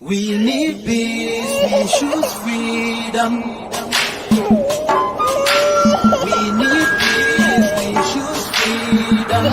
We need peace, we choose freedom. We need peace, we choose freedom.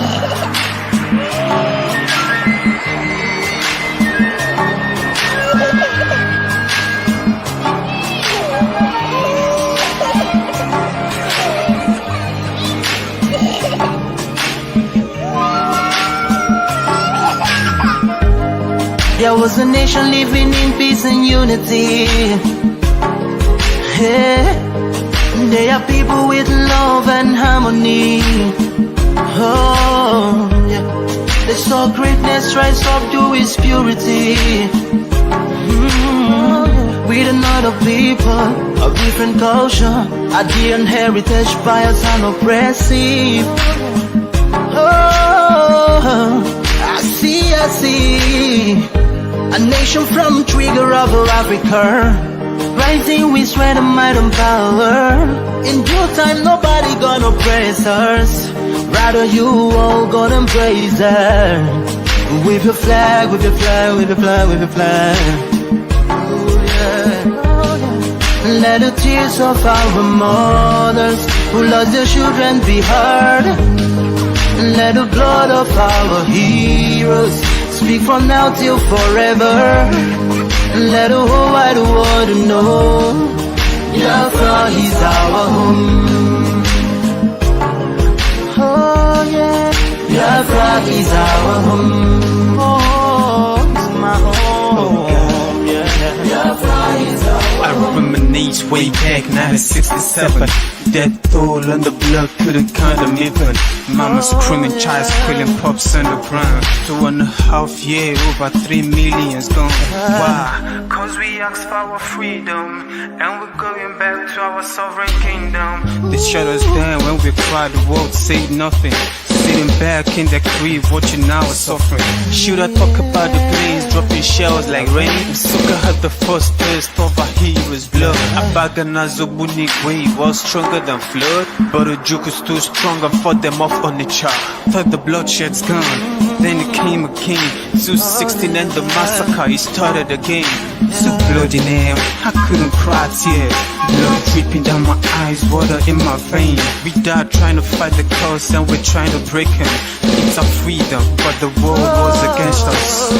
There was a nation living in peace and unity. Yeah. They are people with love and harmony. Oh, yeah. They saw greatness rise up to its purity. With another people of different culture, a different heritage, bias and oppressive. Oh, I see. A nation from trigger of Africa, rising with strength and might and power. In due time, nobody gonna praise us. Rather, you all gonna embrace her. With your flag, with your flag, with your flag, with your flag. Oh yeah. Let the tears of our mothers who lost their children be heard. Let the blood of our heroes speak from now till forever. Let the whole wide world know Biafra is our home. Oh yeah, Biafra is our home. Oh, it's my home. Yeah, Biafra is our home. I reminisce way back 1967. Death toll on the blood couldn't count them even. Mama screaming, child squealing, pops on the ground. 2.5 years, over 3 million's gone. Why? Cause we asked for our freedom, and we're going back to our sovereign kingdom. They shut us down when we cried, the world said nothing. Sitting back in the crib, watching our suffering. Should I talk about the planes dropping shells like rain? Suka had the first taste of a hero's blood. Abagana Zobuni wave was stronger than flood, but the juke is too strong and fought them off on the chart. Thought the bloodshed's gone, then it came again. 216 and the massacre, it started again. So bloody name, I couldn't cry tears. Blood dripping down my eyes, water in my veins. We died trying to fight the cause and we're trying to break him. It's our freedom, but the world was against us.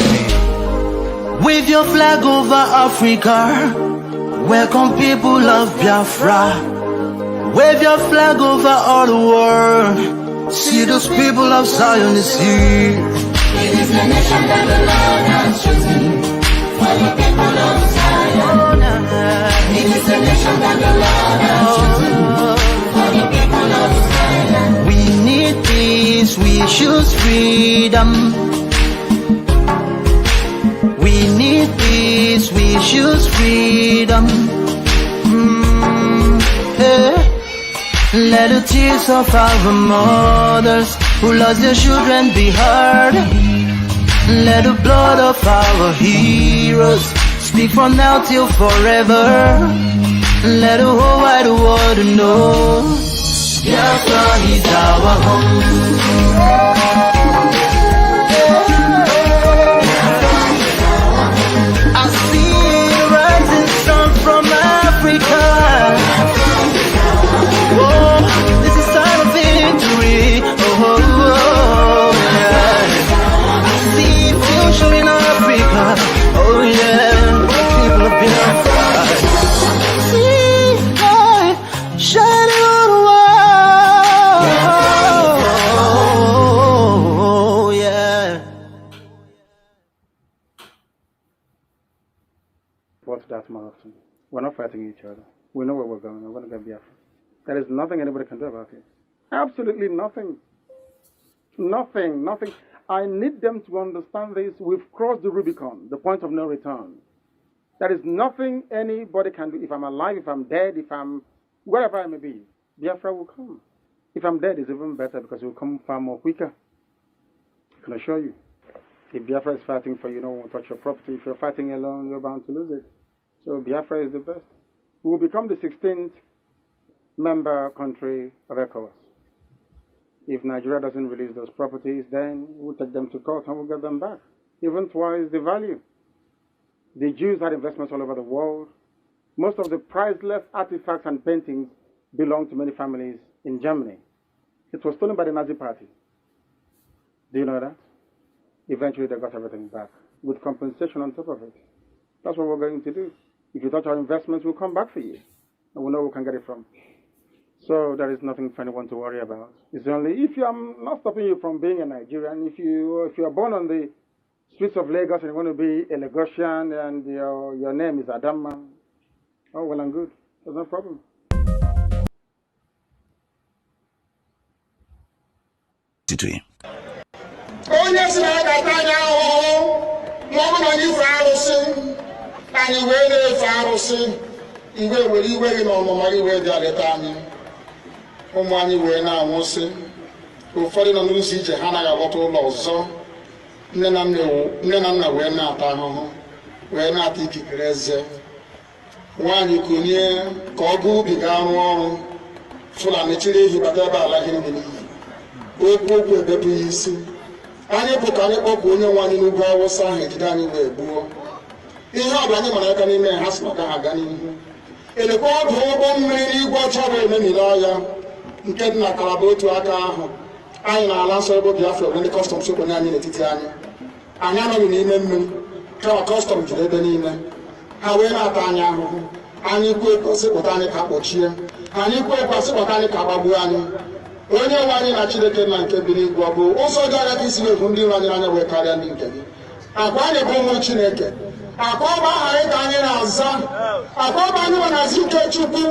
Wave your flag over Africa. Welcome people of Biafra. Wave your flag over all the world. See those people of Zion is here. It is the nation that the Lord has chosen for the people of Zion. It is the nation that the Lord has chosen for the people of Zion. We need peace, we choose freedom. We need peace, we choose freedom. Let the tears of our mothers who lost their children be heard. Let the blood of our heroes speak from now till forever. Let the whole wide world know Biafra is our home. I see a rising sun from Africa. Oh, this is time of victory. Oh, yeah. I see future in Africa. Oh, yeah. People of Biafra. See light shining on the world. Oh, yeah. What's that marathon? We're not fighting each other. We know where we're going. We're going to get Biafra. There is nothing anybody can do about it. Absolutely nothing. Nothing. I need them to understand this. We've crossed the Rubicon, the point of no return. There is nothing anybody can do. If I'm alive, if I'm dead, if I'm wherever I may be, Biafra will come. If I'm dead, it's even better because it will come far more quicker. I can assure you. If Biafra is fighting for you, no one will touch your property. If you're fighting alone, you're bound to lose it. So Biafra is the best. We will become the 16th member country of ECOWAS. If Nigeria doesn't release those properties, then we'll take them to court and we'll get them back. Even twice the value. The Jews had investments all over the world. Most of the priceless artifacts and paintings belonged to many families in Germany. It was stolen by the Nazi Party. Do you know that? Eventually, they got everything back with compensation on top of it. That's what we're going to do. If you touch our investments, we'll come back for you, and we'll know where we can get it from. So there is nothing for anyone to worry about. It's only if I'm not stopping you from being a Nigerian. If you are born on the streets of Lagos and you want to be a Lagosian and your name is Adama, oh well and good. There's no problem. Onye si na akata anya ahụhụ ma ọ bụ na anyị fe arụsị anyị wee na-efe arụsị iwe were iwe gị na ọmụma gị wee bịa leta anyị ụmụ anyị wee na-anwụsị ụfọdụ nọ n'ụzọ ije ha anaghị alọta ụlọ ọzọ nne na nna wee na-ata ahụhụ wee na-ata ikikere eze nwaanyị kunye ka ọ gaa ubi gaa rụọ ọrụ Fulani chiri ehi bata ebe ala gị n'iyi okwu ebepụ ya isi anyị pụta anyị kpọpụ onye nwe anyị n'ugwu Awụsa ahụ ejide anyị wee gbuo ihe ọbụla anyị mara aka n'ime ha si maka ha gaa n'ihu elekwa ọdụ ụgbọ mmiri n'igwe ọcha bụ ememiri ọhịa nke dị na Kalaba otu aka ahụ anyị na-ala nsọ ebe Biafra bụ ndị kọstọm sokwenye anyị n'etiti anyị anọghị n'ime mmiri kama kọstọm juru ebe niile ha wee na-ata anyị ahụhụ anyị kwuo sịpụta anyị ka kpọchie anyị kwuo ekwe sịpụta anyị ka gbagbuo anyị onye nwe anyị na Chineke na nke bi n'igwe ọ bụ ụzọ dị anya ka isi wepụ ndị iro anyị n'anya wee karịa ndị nke gị akwa anyị bụ ụmụ Chineke akwa ọba aha anyị ka anyị na-aza akwa ọba anyị nwe na-aza ike Chukwu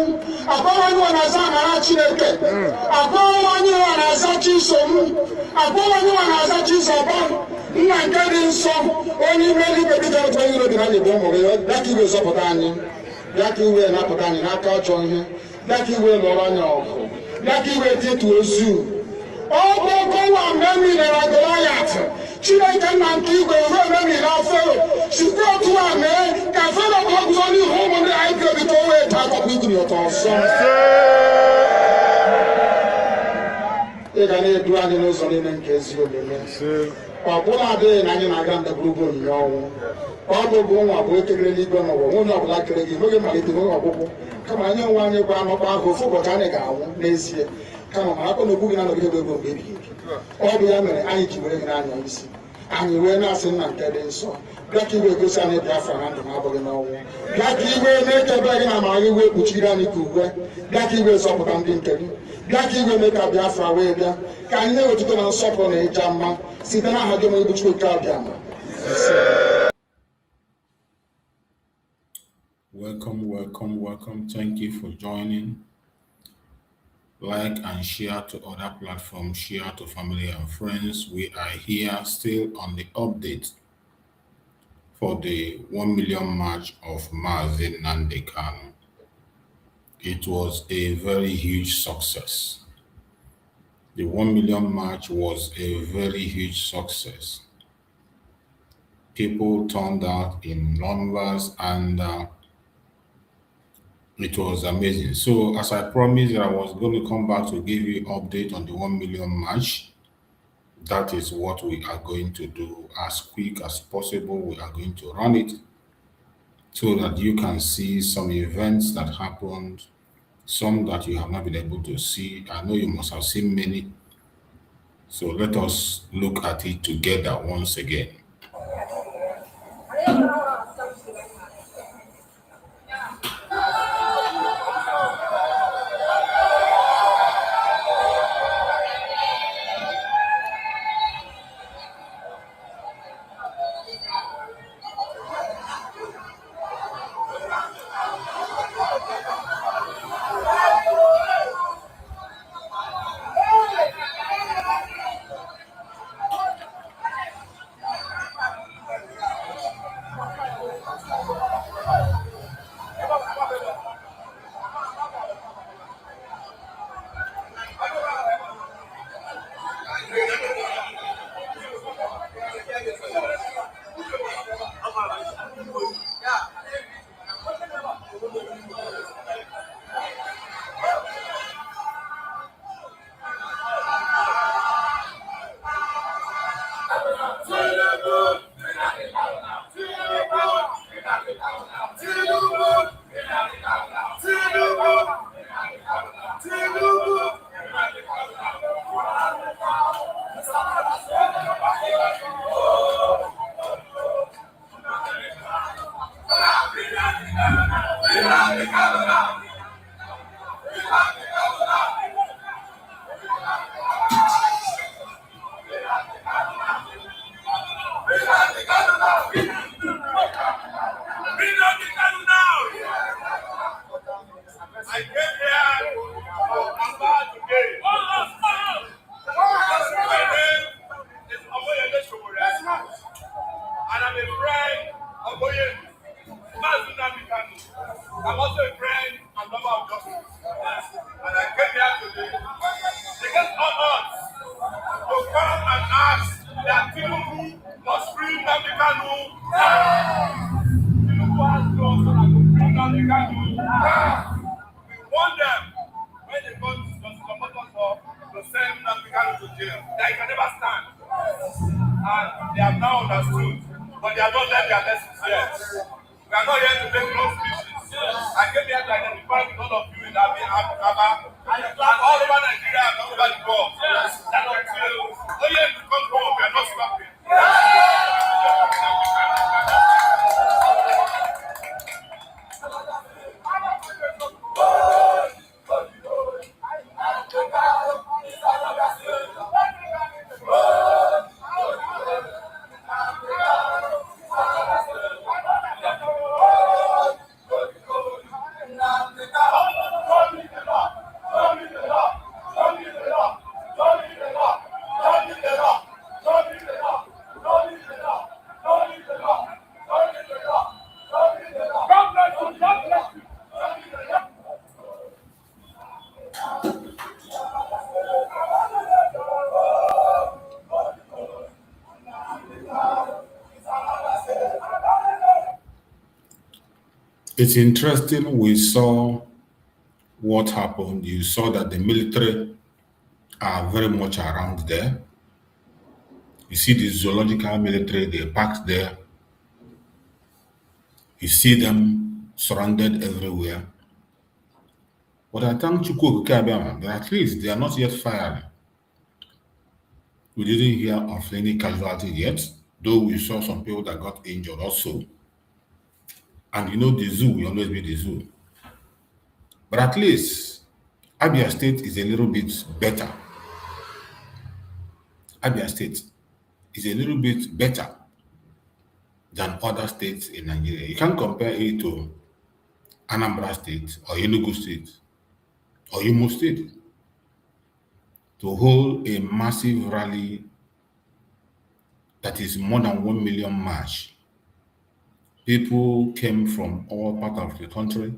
akwa ọba anyị nwe na-aza amara Chineke akwa ọba anyị nwe na-aza Chisom akwa ọba anyị nwe na-aza Chizoba nna nke dị nsọ onye ime eluigwe dịka otu onye iro dị na anyị bụ ụmụ gị bịa ka iwe zọpụta anyị bịa ka iwe napụta anyị n'aka ọjọọ ihe bịa ka iwe lụọrọ anyị ọgụ bịa ka iwe dịtụ ozu ọgụgụwa memilere Goliath Chineke nna nke igwe ruo memile Fero site otu a mee ka Fero ka ọ guzo n'ihu ụmụ ndị anyị ga-ebi ka o wee taa akọkọ igiri ụtọ ọzọ ị ga na-edu anyị n'ụzọ niile nke ezi omume ọ bụla adịghị na anyị na-aga ndagwurugwu onyinye ọnwụ ọ bụ nwa bụ ekekere n'igwe n'ụwa nwunye ọbụla kere gị n'oge malite n'oge ọgwụgwụ kama anyị onwe anyị gwa anọkwa ahụ ofu ụbọchị anyị ga-anwụ n'ezie kama ma akpọ na okwu gị na-anọgide ego mgbe ebighị ebi ọ bụ ya mere anyị ji were gị n'anya isi anyị wee na-asị nna nke dị nsọ bịa ka iwe gosi anyị Biafra na ndụ na-abụghị n'ọnwụ bịa ka iwe na-ekebe gị na amara gị wee kpuchiri anyị ka uwe bịa ka iwe zọpụta ndị nke gị bịa ka iwe mee ka Biafra wee bịa ka anyị na-ewetụta na nsọpụrụ na ịja mma site n'aha gị onye bụ Chukwu abịama. Welcome. Thank you for joining. Like and share to other platforms, share to family and friends. We are here still on the update for the 1 million march of Nnamdi Kanu. It was a very huge success. The 1 million march was a very huge success. People turned out in numbers and it was amazing. So as I promised, I was going to come back to give you update on the 1 million march. That is what we are going to do as quick as possible. We are going to run it so that you can see some events that happened, some that you have not been able to see. I know you must have seen many. So let us look at it together once again. I came here to Aba today. My name is Omoyele Showore, and I'm a friend of Omoyele. Nnamdi Kanu. I'm also a friend and lover of justice. And I came here today to get on us to come and ask that Tinubu must free Nnamdi Kanu. Tinubu has to also free Nnamdi Kanu. We want them when they go to support us to send Nnamdi Kanu to jail. They can never stand. And they have now understood, but they have not learned their lessons yet. We are not here to make no speeches. I came here to identify with all of you in Aba and all over Nigeria and all over the world. That until Oye becomes home, we are not stopping. It's interesting, we saw what happened. You saw that the military are very much around there. You see the zoological military, they're packed there. You see them surrounded everywhere. But I thank Chukwu Kabiama that at least they are not yet firing. We didn't hear of any casualty yet, though we saw some people that got injured also. And you know the zoo will always be the zoo. But at least Abia State is a little bit better. Abia State is a little bit better than other states in Nigeria. You can't compare it to Anambra State or Enugu State or Imo State to hold a massive rally that is more than 1 million march. People came from all parts of the country.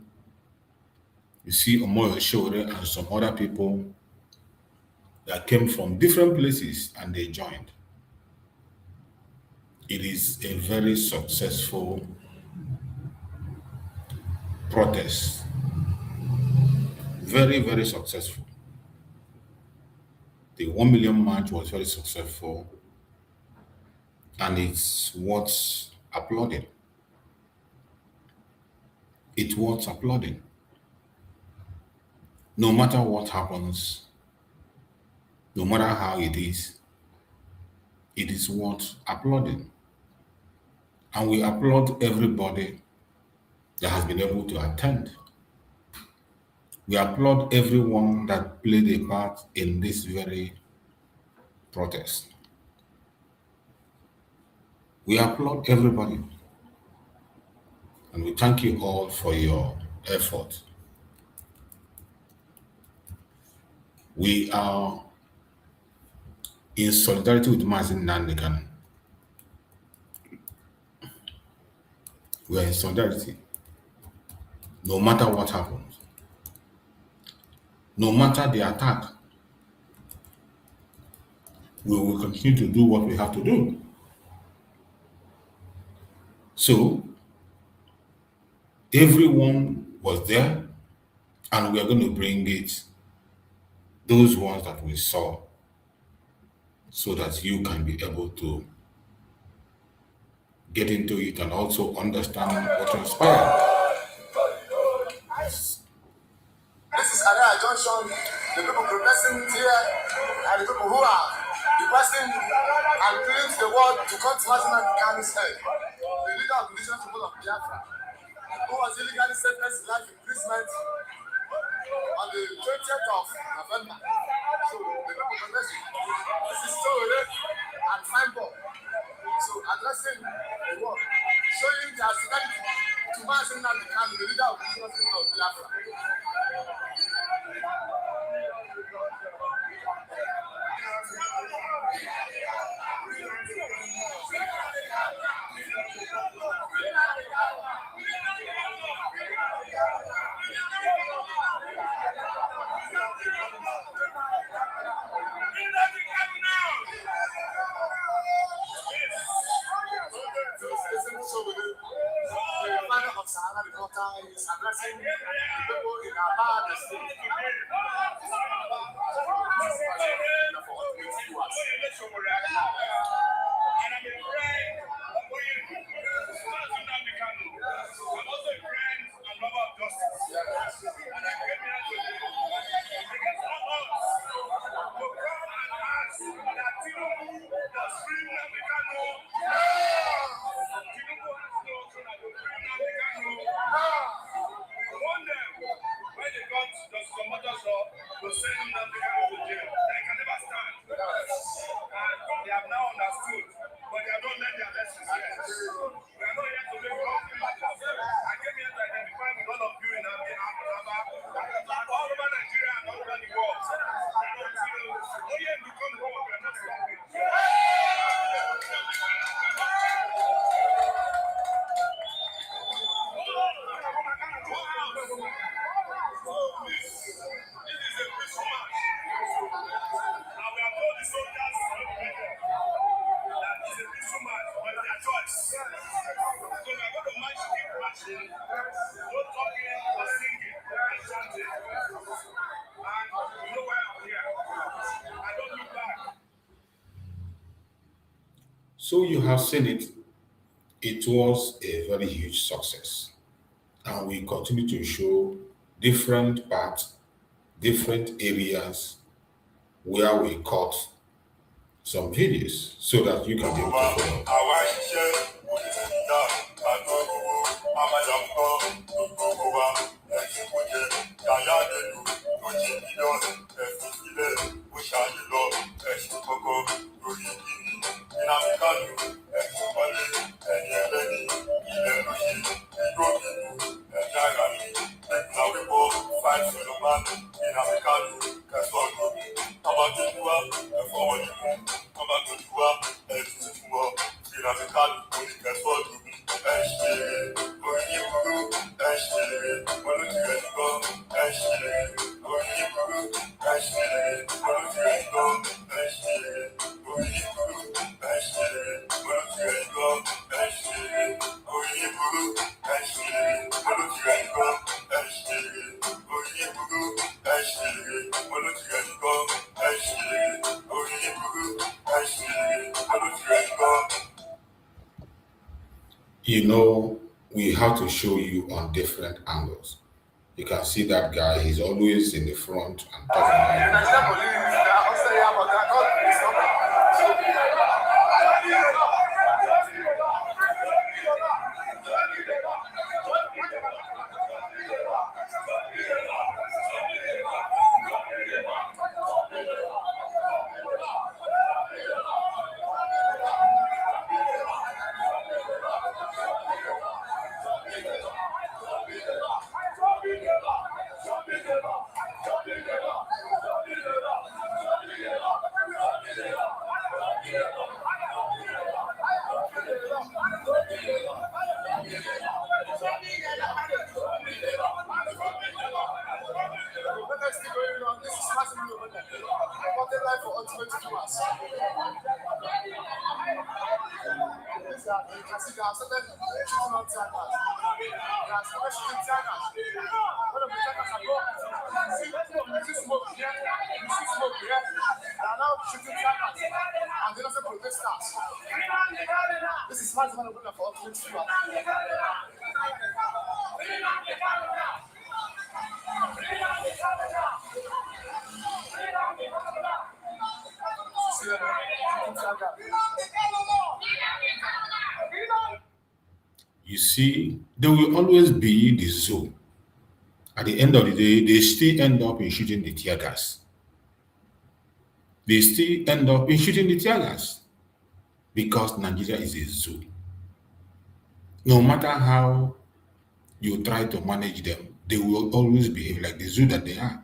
You see Omoyele Showore and some other people that came from different places and they joined. It is a very successful protest. Very, very successful. The 1 million march was very successful and it's worth applauding. It's worth applauding. No matter what happens, no matter how it is worth applauding. And we applaud everybody that has been able to attend. We applaud everyone that played a part in this very protest. We applaud everybody. And we thank you all for your effort. We are in solidarity with Mazin Nnamdi. We are in solidarity. No matter what happens, no matter the attack, we will continue to do what we have to do. So, everyone was there, and we are going to bring it, those ones that we saw, so that you can be able to get into it and also understand what transpired. This is Araya Junction, the people protesting here and the people who are requesting and pleading to the world to cut Nnamdi Kanu's head, the leader of the indigenous people of Biafra. who was illegally sentenced to life imprisonment on the 20th of November. So the documentation, this is story and signboard. So addressing the world, showing their fidelity to Nnamdi Kanu, the leader of the Muslim of Biafra. The father of Sahara reporter is addressing people in Abba state. So you have seen it. It was a very huge success. And we continue to show different parts, different areas where we caught some videos so that you can be able to follow. You know, we have to show you on different angles. You can see that guy, he's always in the front and talking. This is smart man for ultimate fear. You You see, there will always be the zoo. At the end of the day, they still end up in shooting the tear gas. They still end up in shooting the tear gas because Nigeria is a zoo. No matter how you try to manage them, they will always behave like the zoo that they are.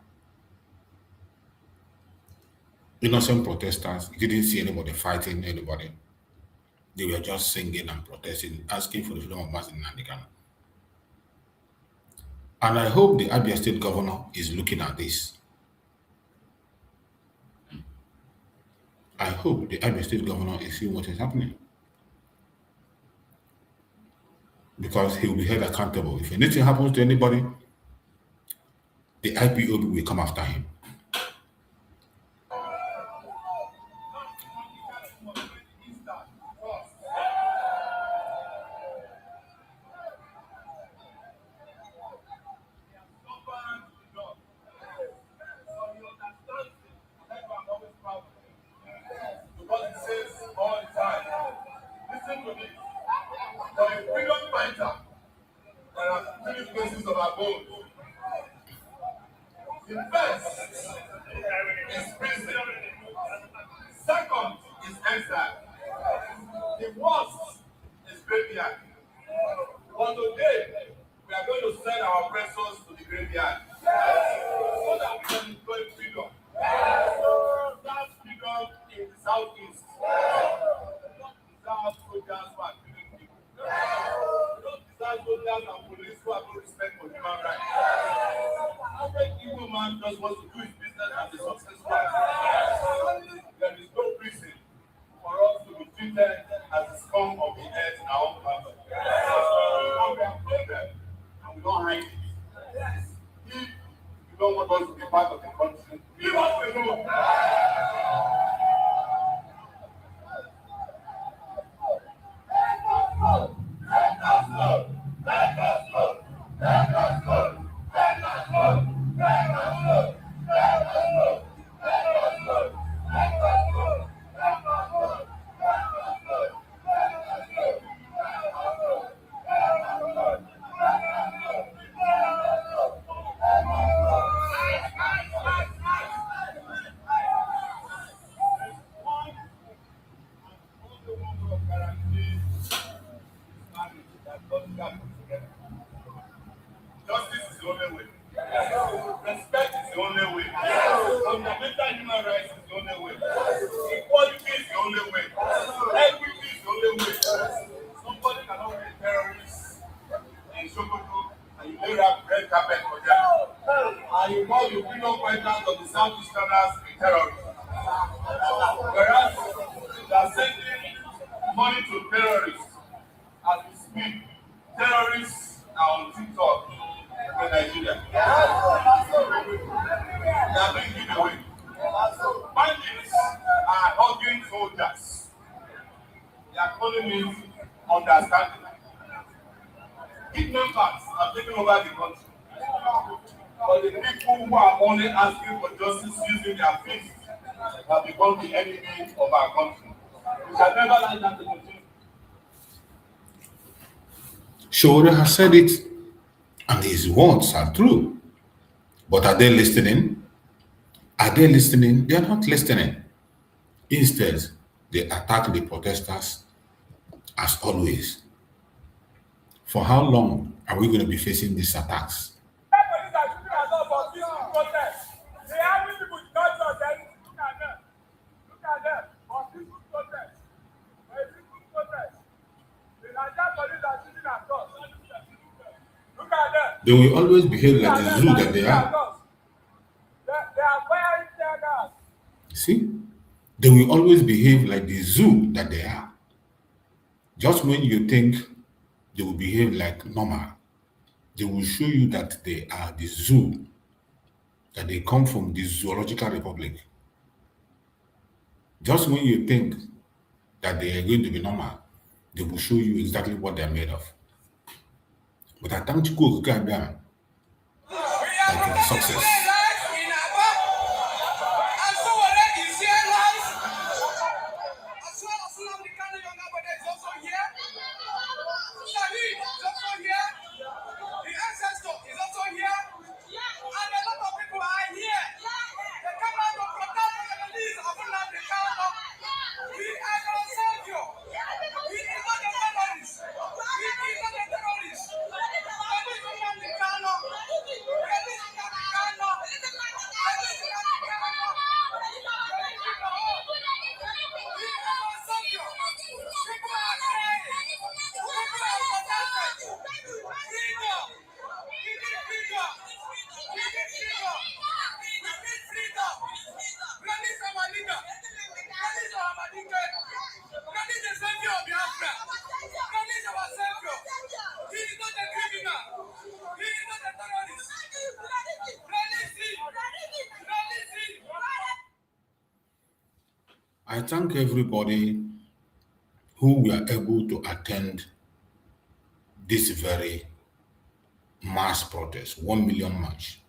Innocent protesters, you didn't see anybody fighting anybody. They were just singing and protesting, asking for the freedom of mass in Nnamdi. And I hope the Abia State governor is looking at this. I hope the Abia State governor is seeing what is happening. Because he will be held accountable. If anything happens to anybody, the IPOB will come after him. Because it says all the time, listen to me. For a freedom fighter, there are three places of abode. The first is prison. Second is exile. The worst is graveyard. But today, we are going to send our oppressors to the graveyard so that we can enjoy freedom. That freedom in the southeast. We don't deserve soldiers who are killing people. We don't deserve soldiers and police who have no respect for human rights. Every evil man just wants to do his business and be successful. There is no reason for us to be treated as the scum of the earth in our own country. And we have told them, and we don't hide it. If you don't want us to be part of the country, leave us alone. Justice is the only way. Respect is the only way. Fundamental human rights is the only way. Equality is the only way. Equity is the only way. Somebody cannot be a terrorist in Sokoto and you lay out red carpet for them. And you call the freedom fighters of the Southeasterners a terrorist. Whereas they are sending money to terrorists as we speak. Terrorists are on TikTok in Nigeria. They are being given away. Bandits are hugging soldiers. They are calling me understanding. Kidnappers are taking over the country. But the people who are only asking for justice using their fists have become the enemy of our country. We shall never let that to continue. Shore has said it, and his words are true. But are they listening? Are they listening? They are not listening. Instead, they attack the protesters as always. For how long are we going to be facing these attacks? They will always behave like the zoo that they are. See? They will always behave like the zoo that they are. Just when you think they will behave like normal, they will show you that they are the zoo, that they come from the zoological republic. Just when you think that they are going to be normal, they will show you exactly what they are made of. But I thank you, go down. Like success. As well as Nnamdi Kanu younger brother is also here. I thank everybody who were able to attend this very mass protest, 1 million march.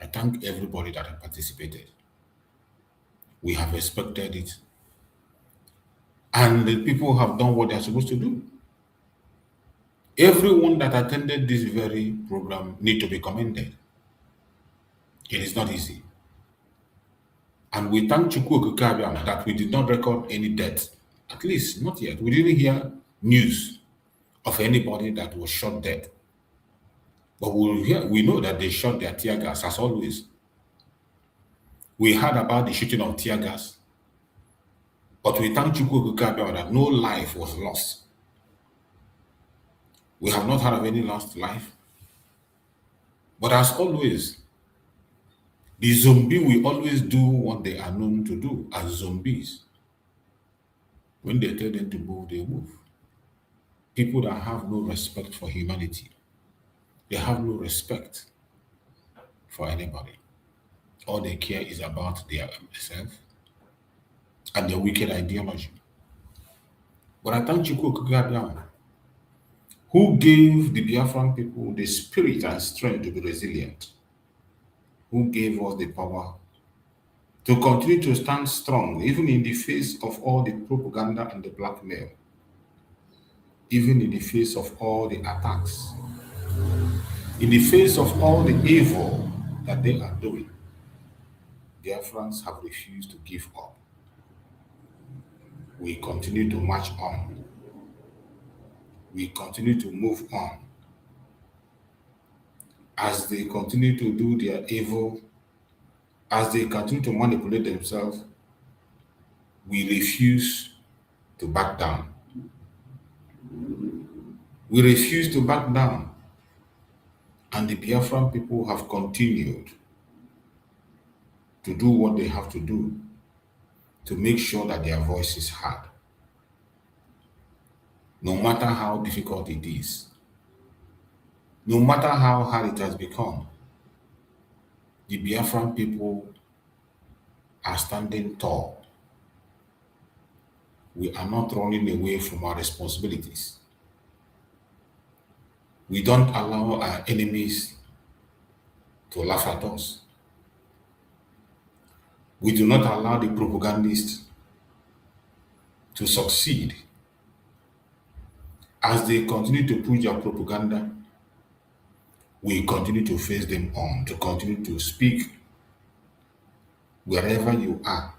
I thank everybody that have participated. We have respected it. And the people have done what they're supposed to do. Everyone that attended this very program need to be commended. It is not easy. And we thank Chukwu Okike that we did not record any death. At least, not yet. We didn't hear news of anybody that was shot dead. But we know that they shot their tear gas, as always. We heard about the shooting of tear gas, but we thank Chukwu Okike that no life was lost. We have not heard of any lost life. But as always, the zombie will always do what they are known to do as zombies. When they tell them to move, they move. People that have no respect for humanity, they have no respect for anybody. All they care is about their self and their wicked ideology. But I thank Chukwu Okike who gave the Biafran people the spirit and strength to be resilient, who gave us the power to continue to stand strong, even in the face of all the propaganda and the blackmail, even in the face of all the attacks, in the face of all the evil that they are doing. Biafrans have refused to give up. We continue to march on. We continue to move on. As they continue to do their evil, as they continue to manipulate themselves, we refuse to back down. We refuse to back down. And the Biafran people have continued to do what they have to do to make sure that their voice is heard. No matter how difficult it is, no matter how hard it has become, the Biafran people are standing tall. We are not running away from our responsibilities. We don't allow our enemies to laugh at us. We do not allow the propagandists to succeed. As they continue to push their propaganda, we continue to face them on, to continue to speak wherever you are.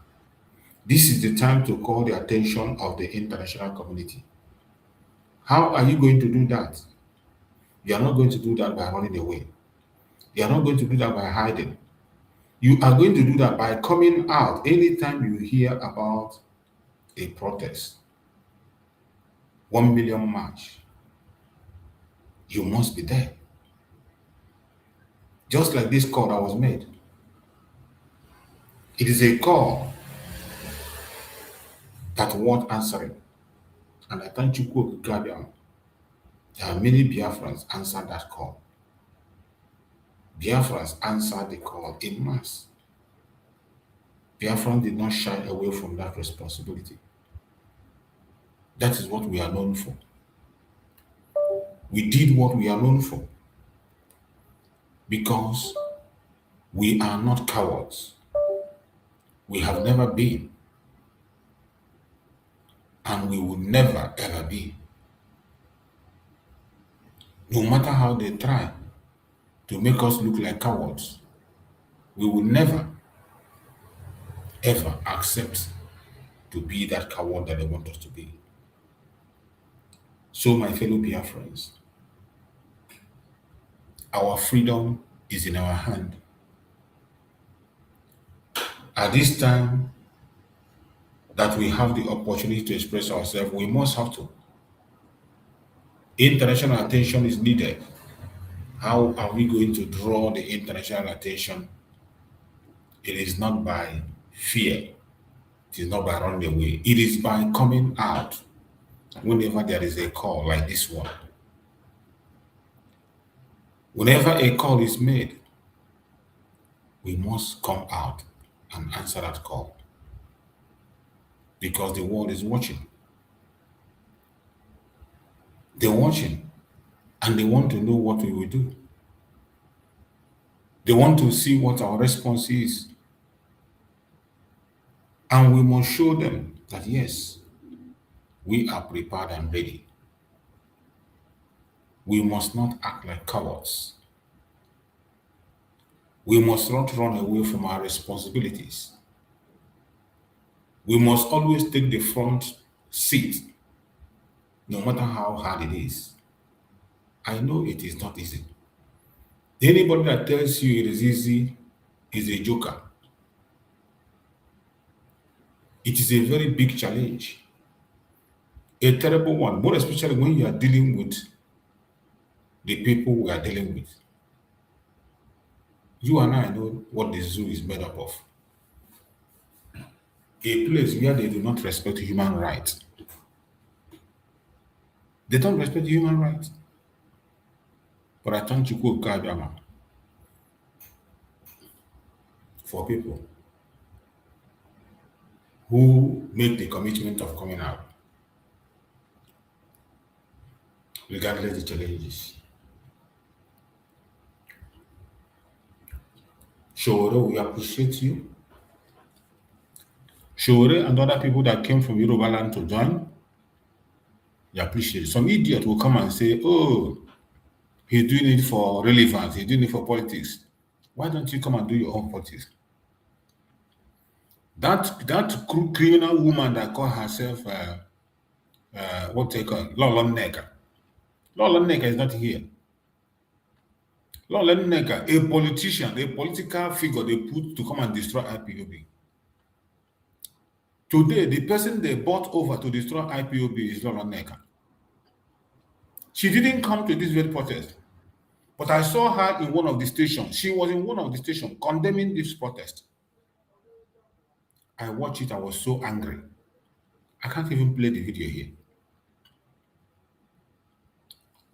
This is the time to call the attention of the international community. How are you going to do that? You are not going to do that by running away. You are not going to do that by hiding. You are going to do that by coming out anytime you hear about a protest. 1 million march. You must be there. Just like this call that was made. It is a call that won't answering. And I thank Chukwu Okike. There are many Biafrans answered that call. Biafrans answered the call in mass. Biafrans did not shy away from that responsibility. That is what we are known for. We did what we are known for because we are not cowards. We have never been, and we will never ever be. No matter how they try to make us look like cowards, we will never ever accept to be that coward that they want us to be. So, my fellow Biafrans, our freedom is in our hand. At this time that we have the opportunity to express ourselves, we must have to. International attention is needed. How are we going to draw the international attention? It is not by fear. It is not by running away. It is by coming out whenever there is a call like this one. Whenever a call is made, we must come out and answer that call. because the world is watching. They're watching and they want to know what we will do. They want to see what our response is. And we must show them that yes, we are prepared and ready. We must not act like cowards. We must not run away from our responsibilities. We must always take the front seat, no matter how hard it is. I know it is not easy. Anybody that tells you it is easy is a joker. It is a very big challenge, a terrible one, more especially when you are dealing with the people we are dealing with. You and I know what the zoo is made up of. A place where they do not respect human rights. They don't respect human rights. But I thank you, Kadama, for people who make the commitment of coming out, regardless of the challenges. Shore, we appreciate you. Shore and other people that came from Yoruba land to join, we appreciate it. Some idiot will come and say, oh, he's doing it for relevance, he's doing it for politics. Why don't you come and do your own politics? That criminal woman that called herself, what they call Lola Neka. Lola Neka is not here. Lola Neka, a politician, a political figure they put to come and destroy IPOB. Today, the person they bought over to destroy IPOB is Lola Neka. She didn't come to this very protest, but I saw her in one of the stations. She was in one of the stations condemning this protest. I watched it, I was so angry. I can't even play the video here.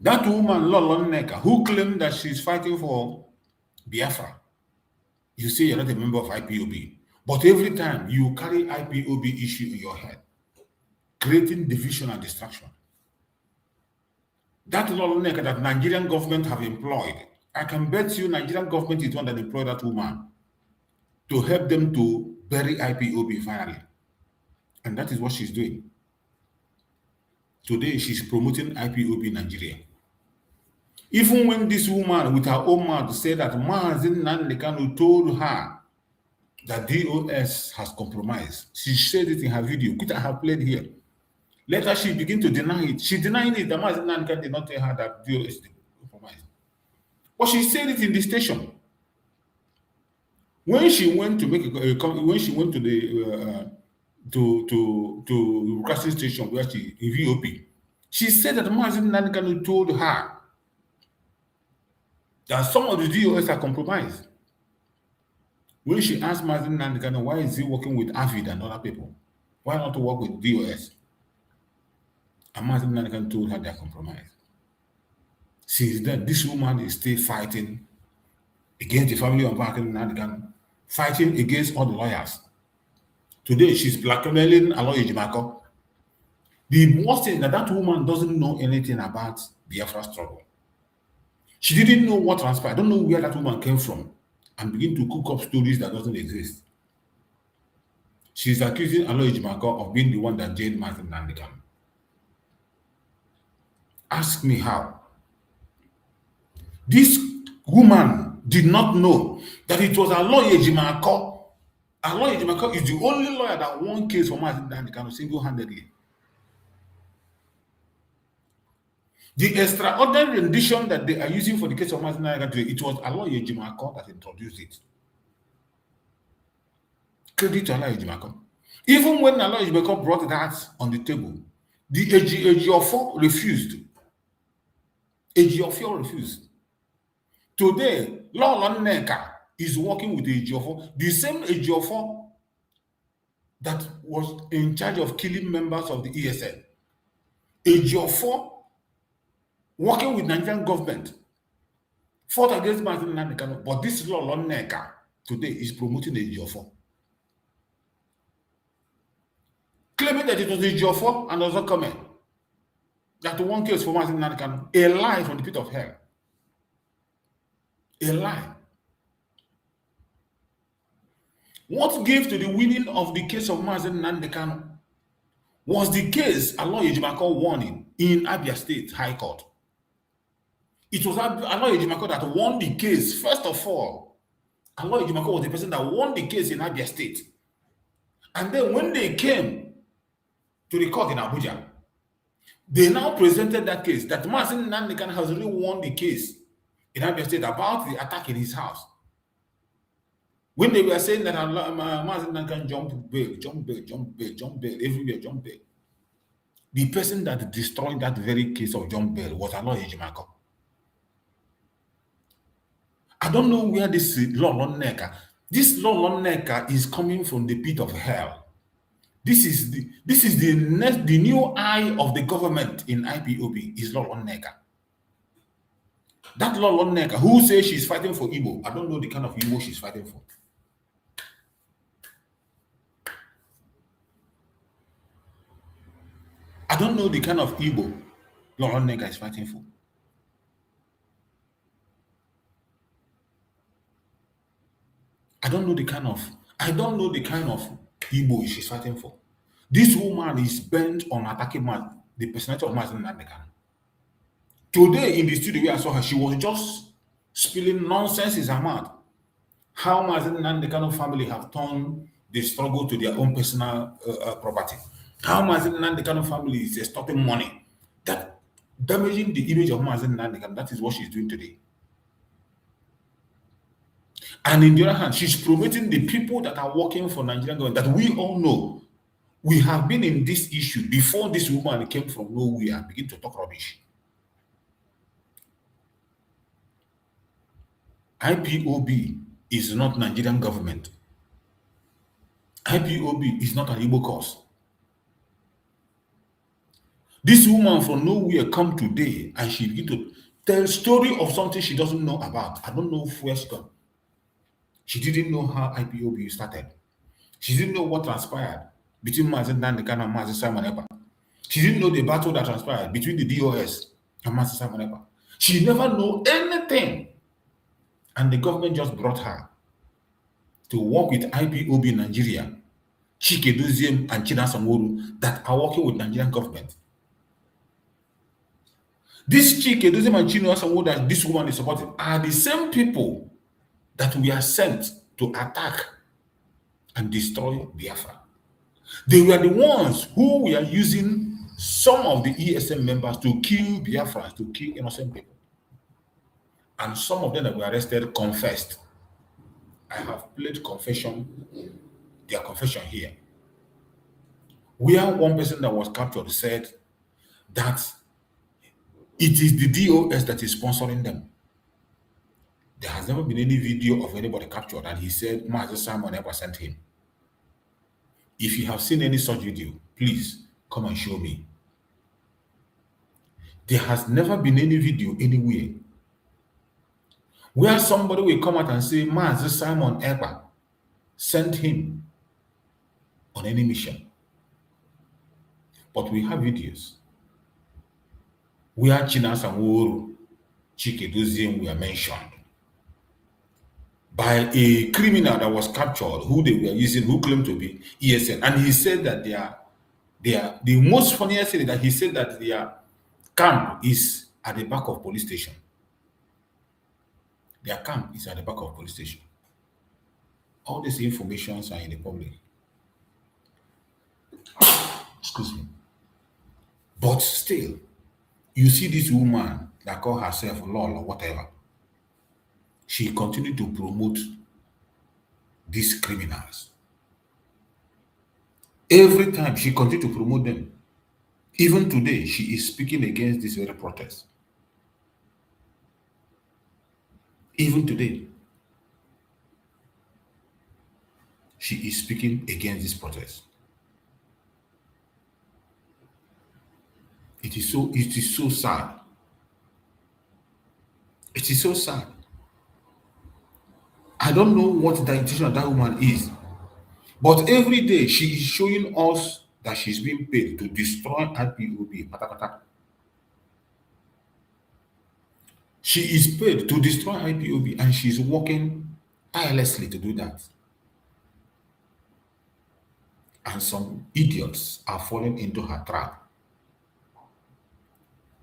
That woman, Lola Neka, who claimed that she's fighting for Biafra, you say you're not a member of IPOB, but every time you carry IPOB issue in your head, creating division and distraction. That Lola Neka that Nigerian government have employed, I can bet you Nigerian government is the one that employed that woman to help them to bury IPOB finally. And that is what she's doing. Today, she's promoting IPOB in Nigeria. Even when this woman with her own mouth said that Nnamdi Kanu told her that DOS has compromised, she said it in her video, which I have played here. Later, she began to deny it. She denied it that Nnamdi Kanu did not tell her that DOS compromised. But she said it in the station. When she went to make when she went to the to crossing station where she in VOP, she said that Nnamdi Kanu told her that some of the DOS are compromised. When she asked Nnamdi Kanu why is he working with Avid and other people, why not to work with DOS? And Nnamdi Kanu told her they are compromised. Since then, this woman is still fighting against the family of Nnamdi Kanu, fighting against all the lawyers. Today, she's blackmailing Aloy Ejimako. The worst thing is that woman doesn't know anything about Biafra struggle. She didn't know what transpired. I don't know where that woman came from and begin to cook up stories that doesn't exist. She's accusing Aloy Ejimako of being the one that jailed Nnamdi Kanu. Ask me how. This woman did not know that it was Aloy Ejimako. Aloy Ejimako is the only lawyer that won case for Nnamdi Kanu single-handedly. The extraordinary rendition that they are using for the case of Nnamdi Kanu, it was Aloy Ejimako that introduced it. Credit to Aloy Ejimako. Even when Aloy Ejimako brought that on the table, the Ejiofor refused. Ejiofor refused. Today, Lola Neka is working with Ejiofor, the same Ejiofor that was in charge of killing members of the ESN. Ejiofor, working with Nigerian government, fought against Nnamdi Kanu, but this Lola Neka today is promoting Ejiofor. claiming that it was the Jofo and also comment that one case for Nnamdi Kanu, a lie from the pit of hell. A lie. What gave to the winning of the case of Nnamdi Kanu was the case Aloy Ejimako won in Abia State High Court. It was Aloy Ejimako that won the case. First of all, Aloy Ejimako was the person that won the case in Abia State. And then when they came to the court in Abuja, they now presented that case that Nnamdi Kanu has really won the case in Abia State about the attack in his house. When they were saying that Nnamdi Kanu jump bail, everywhere jump bail. The person that destroyed that very case of jump bail was Aloy Ejimako. I don't know where this law Neka is coming from the pit of hell. This is the new eye of the government in IPOB is Law Neka. That Law Neka who says she's fighting for Igbo, I don't know the kind of Igbo she's fighting for. I don't know the kind of Igbo Law Neka is fighting for. I don't know the kind of Igbo she's fighting for. This woman is bent on attacking the personality of Nnamdi Kanu. Today in the studio where I saw her, she was just spilling nonsense in her mouth. How Nnamdi Kanu family have turned the struggle to their own personal property. How Nnamdi Kanu family is extorting money. That damaging the image of Nnamdi Kanu. That is what she's doing today. And in the other hand, she's promoting the people that are working for Nigerian government that we all know. We have been in this issue before this woman came from nowhere and began to talk rubbish. IPOB is not Nigerian government. IPOB is not an Igbo cause. This woman from nowhere come today and she begin to tell story of something she doesn't know about. I don't know where she come. She didn't know how IPOB started. She didn't know what transpired between Nnamdi Kanu and Simon Ekpa. She didn't know the battle that transpired between the DOS and Simon Ekpa. She never knew anything. And the government just brought her to work with IPOB in Nigeria, Chike Doziem and China Sanworu that are working with Nigerian government. This Chike Doziem and China Sanworu that this woman is supporting are the same people that we are sent to attack and destroy Biafra. They were the ones who were using some of the ESM members to kill Biafrans, to kill innocent people. And some of them that were arrested confessed. I have played their confession here. Where one person that was captured said that it is the DOS that is sponsoring them. There has never been any video of anybody captured, and he said Master Simon Ekpa sent him. If you have seen any such video, please come and show me. There has never been any video anywhere where somebody will come out and say Master Simon Ekpa sent him on any mission. But we have videos where Chinas and Wuru, Chike Doziem were mentioned by a criminal that was captured, who they were using, who claimed to be ESN. And he said that the most funniest thing is that he said that their camp is at the back of police station. Their camp is at the back of police station. All these informations are in the public. Excuse me. But still, you see this woman that call herself Lol or whatever. She continued to promote these criminals. Every time she continued to promote them. Even today, she is speaking against this very protest. Even today, she is speaking against this protest. It is so sad. It is so sad. I don't know what the intention of that woman is, but every day she is showing us that she's being paid to destroy IPOB. She is paid to destroy IPOB and she's working tirelessly to do that. And some idiots are falling into her trap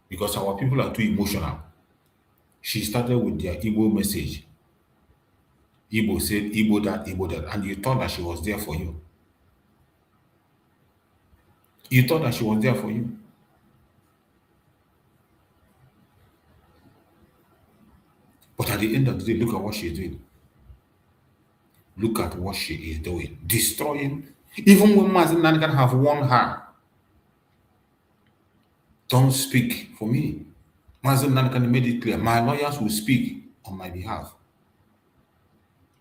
because our people are too emotional. She started with their Igbo message. Igbo said, Igbo that, and you thought that she was there for you. You thought that she was there for you. But at the end of the day, look at what she's doing. Look at what she is doing. Destroying. Even when Mazen Nnamdi have warned her, don't speak for me. Mazen Nnamdi made it clear, my lawyers will speak on my behalf.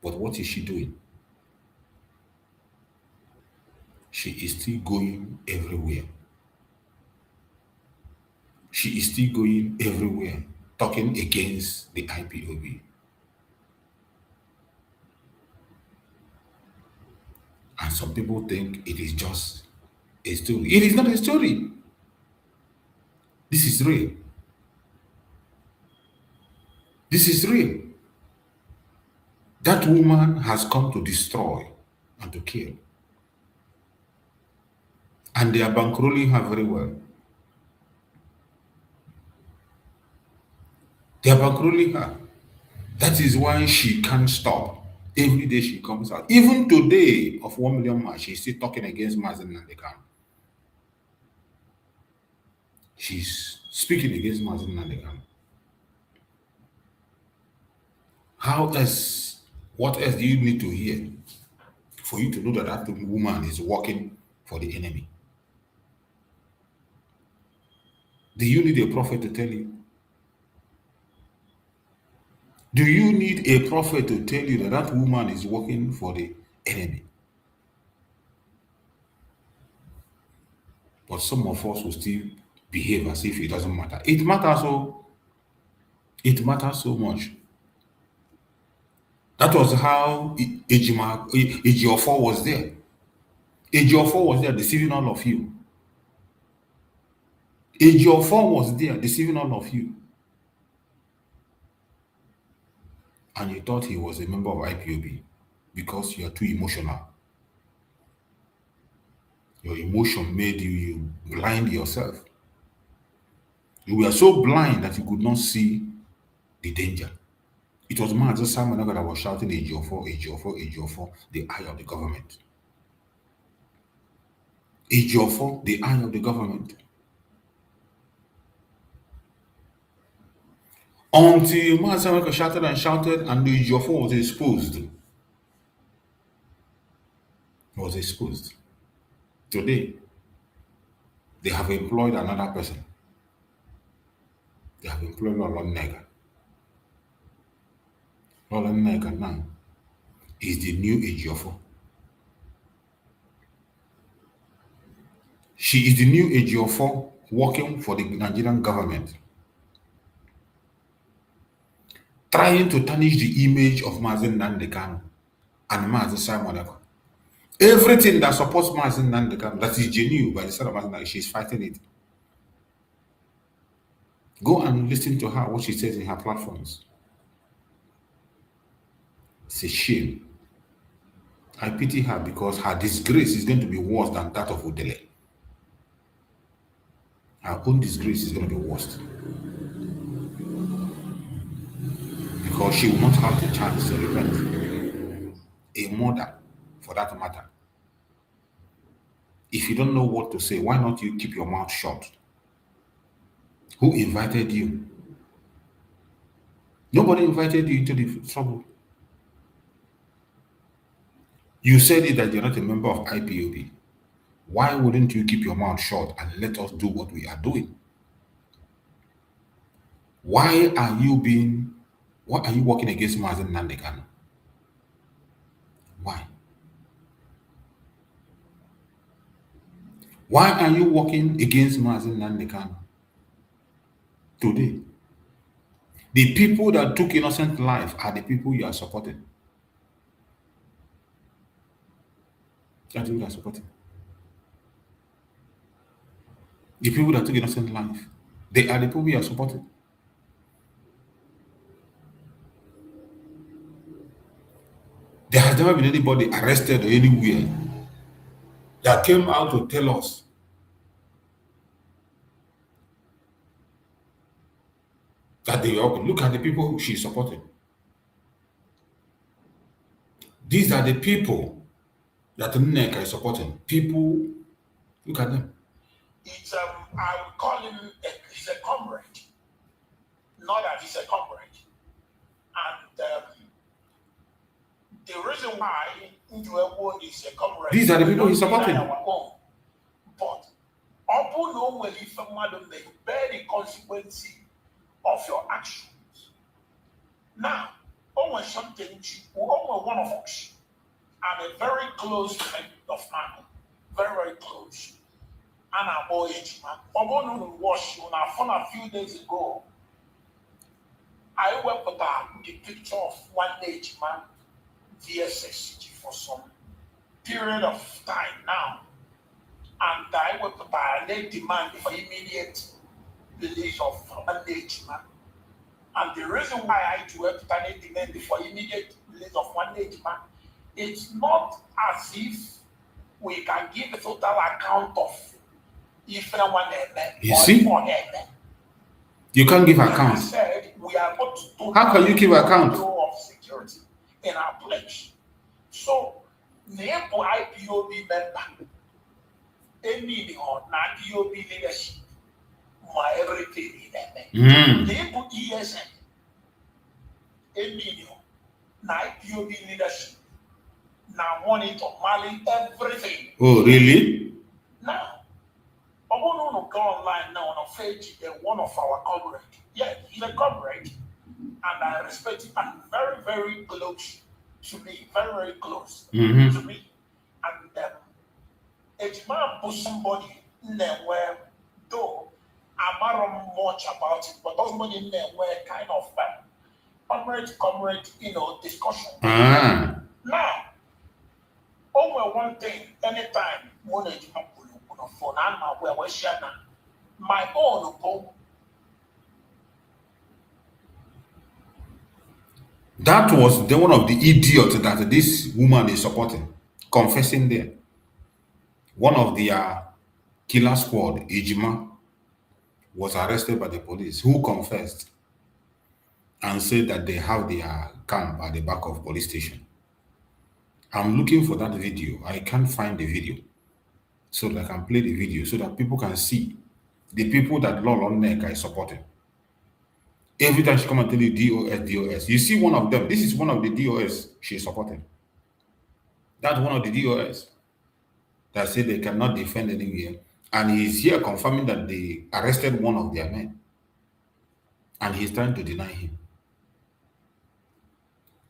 But what is she doing? She is still going everywhere. She is still going everywhere, talking against the IPOB. And some people think it is just a story. It is not a story. This is real. This is real. That woman has come to destroy and to kill. And they are bankrolling her very well. They are bankrolling her. That is why she can't stop. Every day she comes out. Even today of 1 million march, she's still talking against Mazen Nnamdi. She's speaking against Mazen Nnamdi. How else, what else do you need to hear for you to know that that woman is working for the enemy? Do you need a prophet to tell you? Do you need a prophet to tell you that that woman is working for the enemy? But some of us will still behave as if it doesn't matter. It matters, so it matters so much. That was how Ejiofor was there. Ejiofor was there deceiving all of you. Ejiofor was there deceiving all of you. And you thought he was a member of IPOB because you are too emotional. Your emotion made you blind yourself. You were so blind that you could not see the danger. It was Mazen Simon that was shouting, Ejiofor, Ejiofor, Ejiofor, the eye of the government. Ejiofor, the eye of the government. Until Mazen Simon shouted and the Ejiofor was exposed. He was exposed. Today, they have employed another person. They have employed Lola Nega. Lola Nega now is the new Ejiofor. She is the new Ejiofor working for the Nigerian government, trying to tarnish the image of Mazen Nnamdi and Mazen Simon. Everything that supports Mazen Nnamdi that is genuine by the side of Mazen Nnamdi, she's fighting it. Go and listen to her, what she says in her platforms. It's a shame. I pity her because her disgrace is going to be worse than that of Udele. Her own disgrace is going to be worse. Because she will not have the chance to repent. A mother, for that matter. If you don't know what to say, why not you keep your mouth shut? Who invited you? Nobody invited you into the trouble. You said it that you're not a member of IPOB. Why wouldn't you keep your mouth shut and let us do what we are doing? Why are you working against Mazen Nnamdi? Why? Why are you working against Mazen Nnamdi today? The people that took innocent life are the people you are supporting. That's who you are supporting. The people that took innocent life, they are the people you are supporting. There has never been anybody arrested or anywhere that came out to tell us that they were. Look at the people she's supporting. These are the people that Nneka is supporting. People, look at them. It's I would call him he's a comrade. Not that he's a comrade. And the reason why Njuewo is a comrade. These are the people he's supporting. But upon no will if madam they bear the consequence of your actions. Now, almost something almost one of us. I'm a very close friend of mine. Very, very close. And I'm boy man. I'm going to watch on our phone a few days ago. I went about the picture of one age man VSS for some period of time now. And I went by a demand for immediate release of one age man. And the reason why I do a demand for immediate release of one age man, it's not as if we can give a total account of if anyone you see? You can't give account. Said, we are not to how can you give account of security in our pledge? So, name IPOB member, any or not IPOB leadership, my everything in them. Name ESN, any or IPOB leadership. Now, monitor Mali everything. Oh, really? Now, I want to go online now on a page, one of our comrades. Yeah, he's a comrade, and I respect him, and very, very close to me, very, very close to me. And it's man put somebody in there where, though I'm not much about it, but somebody in there where kind of comrade, discussion. Now, over one thing, anytime one age phone and my own home. That was the one of the idiots that this woman is supporting, confessing there. One of the killer squad, Ejima, was arrested by the police, who confessed and said that they have their camp at the back of police station. I'm looking for that video. I can't find the video, so that I can play the video so that people can see the people that Lolo Nneka is supporting. Every time she come and tell you DOS, you see one of them. This is one of the DOS she's supporting. That's one of the DOS that said they cannot defend anywhere. And he's here confirming that they arrested one of their men. And he's trying to deny him.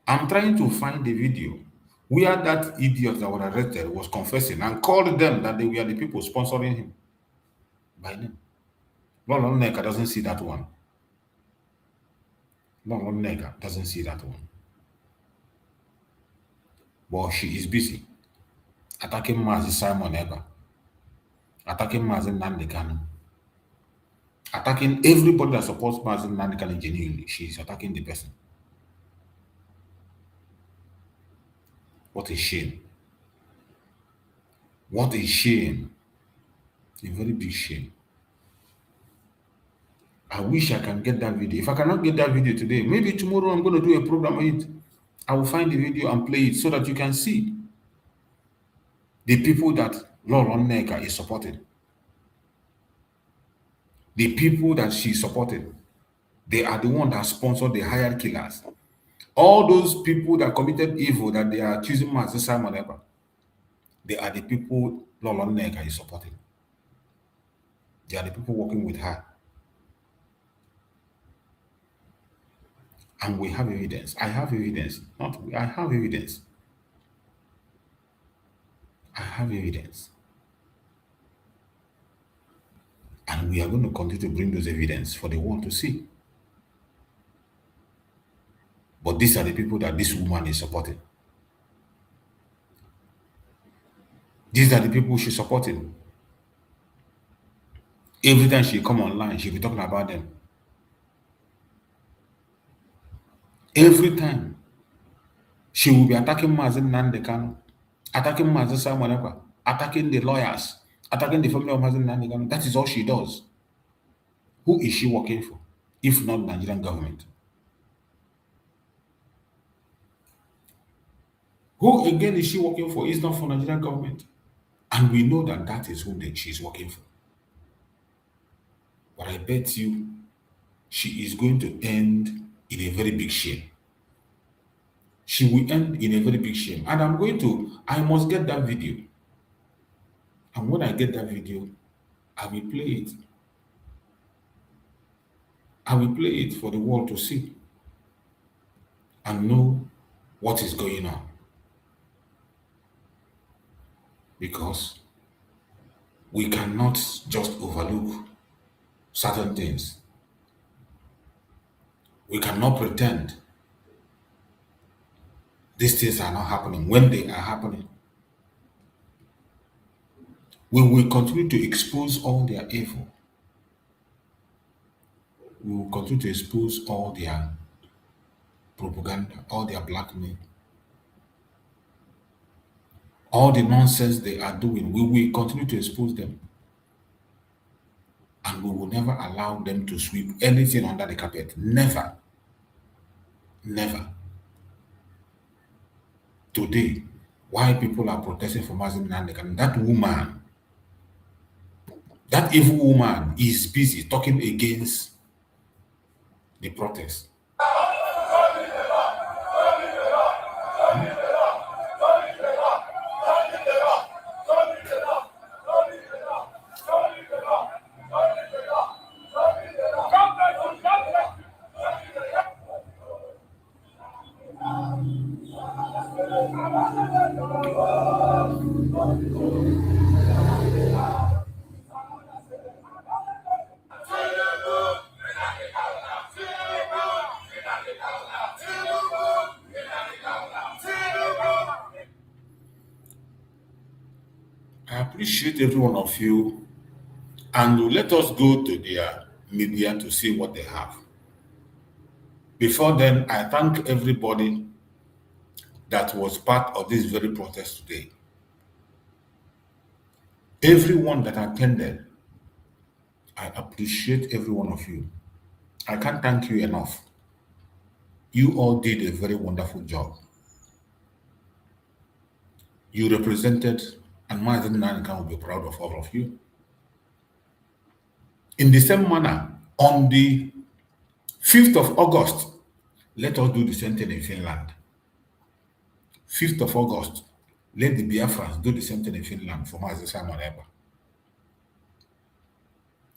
I'm trying to find the video where that idiot that was arrested was confessing and called them that they were the people sponsoring him by name. Lolo Nneka doesn't see that one. Lolo Nneka doesn't see that one. But she is busy attacking Mazi Simon Eba, attacking Mazi Nnamdi Kanu, attacking everybody that supports Mazi Nnamdi Kanu genuinely. She is attacking the person. What a shame. What a shame. A very big shame. I wish I can get that video. If I cannot get that video today, maybe tomorrow I'm going to do a program on it. I will find the video and play it so that you can see the people that Lolo Nneka is supporting. The people that she supported. They are the ones that sponsored the hired killers. All those people that committed evil that they are accusing Mazi Simon Eba, they are the people Lolo Nneka is supporting. They are the people working with her. And we have evidence. I have evidence. I have evidence. I have evidence. And we are going to continue to bring those evidence for the world to see. But these are the people that this woman is supporting. These are the people she's supporting. Every time she come online, she'll be talking about them. Every time she will be attacking Mazen Nnamdi Kanu, attacking Mazen Simon Ekpa, attacking the lawyers, attacking the family of Mazen Nnamdi Kanu. That is all she does. Who is she working for, if not Nigerian government? Who again is she working for? It's not for Nigerian government. And we know that that is who she's working for. But I bet you she is going to end in a very big shame. She will end in a very big shame. And I must get that video. And when I get that video, I will play it. I will play it for the world to see and know what is going on. Because we cannot just overlook certain things. We cannot pretend these things are not happening when they are happening. We will continue to expose all their evil. We will continue to expose all their propaganda, all their blackmail, all the nonsense they are doing. We will continue to expose them. And we will never allow them to sweep anything under the carpet. Never. Never. Today, why people are protesting for Mazen Nnamdi Kanu, that woman, that evil woman is busy talking against the protest. I appreciate every one of you, and let us go to their media to see what they have. Before then, I thank everybody that was part of this very protest today. Everyone that attended, I appreciate every one of you. I can't thank you enough. You all did a very wonderful job. You represented, and Mazen Nnamdi Kanu will be proud of all of you. In the same manner, on the 5th of August, let us do the same thing in Finland. 5th of August, let the Biafrans do the same thing in Finland for Mazen Simon Ekpa.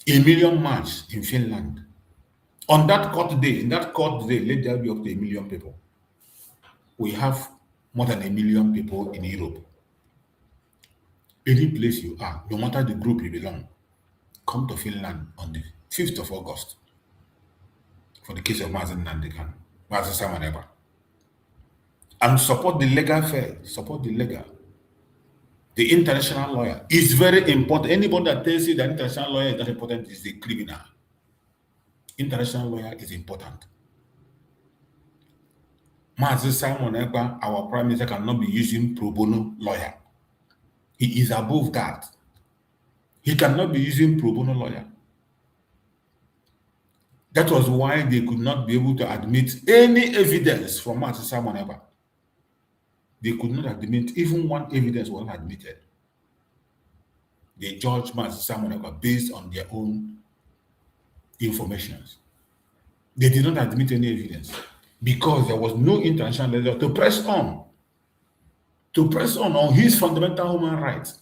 A million march in Finland. On that court day, let there be up to 1 million people. We have more than 1 million people in Europe. Any place you are, no matter the group you belong, come to Finland on the 5th of August for the case of Mazen Nnamdi Kanu, Mazen Simon Ekpa. And support the legal fair, support the legal. The international lawyer is very important. Anybody that tells you that international lawyer is not important is a criminal. International lawyer is important. Mazen Simon Ekpa, our prime minister, cannot be using pro bono lawyer. He is above that. He cannot be using pro bono lawyer. That was why they could not be able to admit any evidence from Mazen Simon Ekpa. They could not admit, even one evidence was not admitted. They judged Mazen Simon Ekpa based on their own information. They did not admit any evidence because there was no international level to press on his fundamental human rights.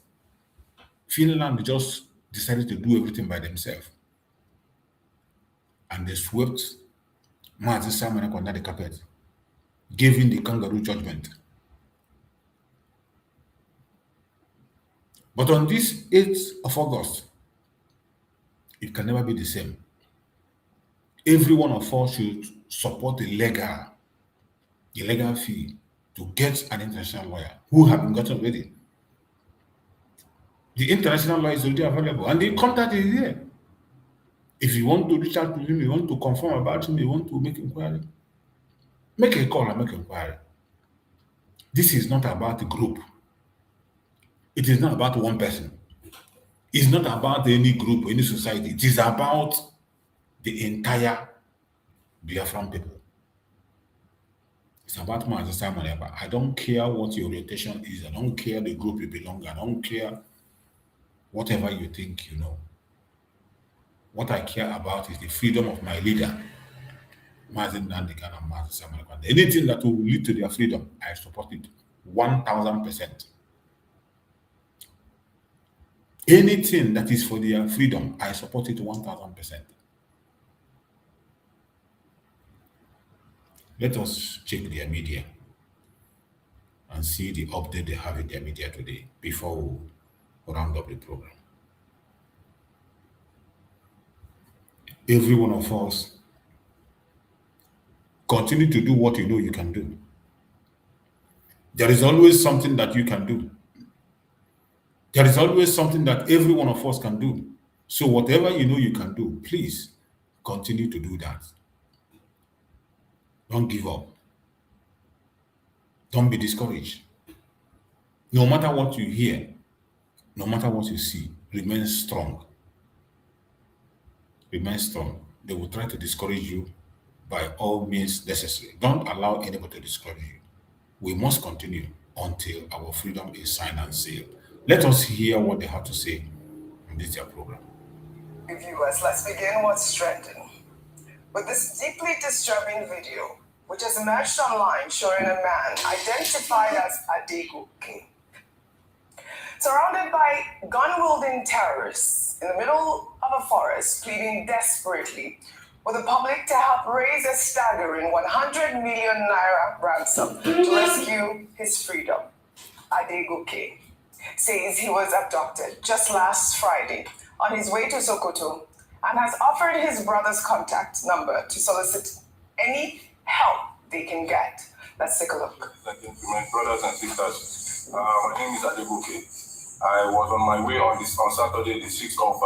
Finland just decided to do everything by themselves. And they swept Mazen Simon Ekpa under the carpet, gave him the kangaroo judgment. But on this 8th of August, it can never be the same. Every one of us should support the legal fee to get an international lawyer who have been gotten already. The international lawyer is already available, and the contact is here. If you want to reach out to him, you want to confirm about him, you want to make inquiry, make a call and make inquiry. This is not about a group. It is not about one person. It's not about any group, any society. It is about the entire Biafran people. It's about Master Simon Ekpa. I don't care what your orientation is. I don't care the group you belong. I don't care whatever you think you know. What I care about is the freedom of my leader, Mazen Nnamdi Kanu and Master Simon Ekpa. Anything that will lead to their freedom, I support it 1,000%. Anything that is for their freedom, I support it 1,000%. Let us check their media and see the update they have in their media today before we round up the program. Every one of us continue to do what you know you can do. There is always something that you can do. There is always something that every one of us can do. So whatever you know you can do, please continue to do that. Don't give up. Don't be discouraged. No matter what you hear, no matter what you see, remain strong. Remain strong. They will try to discourage you by all means necessary. Don't allow anybody to discourage you. We must continue until our freedom is signed and sealed. Let us hear what they have to say in this program. Viewers, let's begin what's trending with this deeply disturbing video, which has emerged online showing a man identified as Adegoke, surrounded by gun-wielding terrorists in the middle of a forest, pleading desperately with the public to help raise a staggering 100 million naira ransom to rescue his freedom. Adegoke says he was abducted just last Friday on his way to Sokoto and has offered his brother's contact number to solicit any help they can get. Let's take a look. My brothers and sisters, my name is Adegoke. I was on my way on Saturday, the 6th of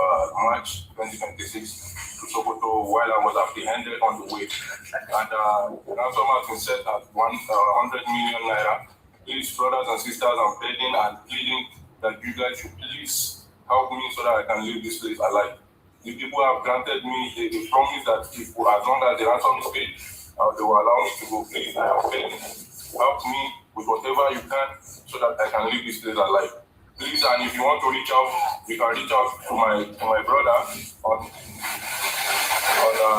March 2026 to Sokoto while I was apprehended on the way. And the ransom has been set at 100 million naira. Please, brothers and sisters, I'm begging and pleading that you guys should please help me so that I can leave this place alive. The people have granted me a promise that if, as long as the ransom is paid, they will allow me to go. Please, I am begging. Help me with whatever you can so that I can leave this place alive. Please, and if you want to reach out, you can reach out to my brother on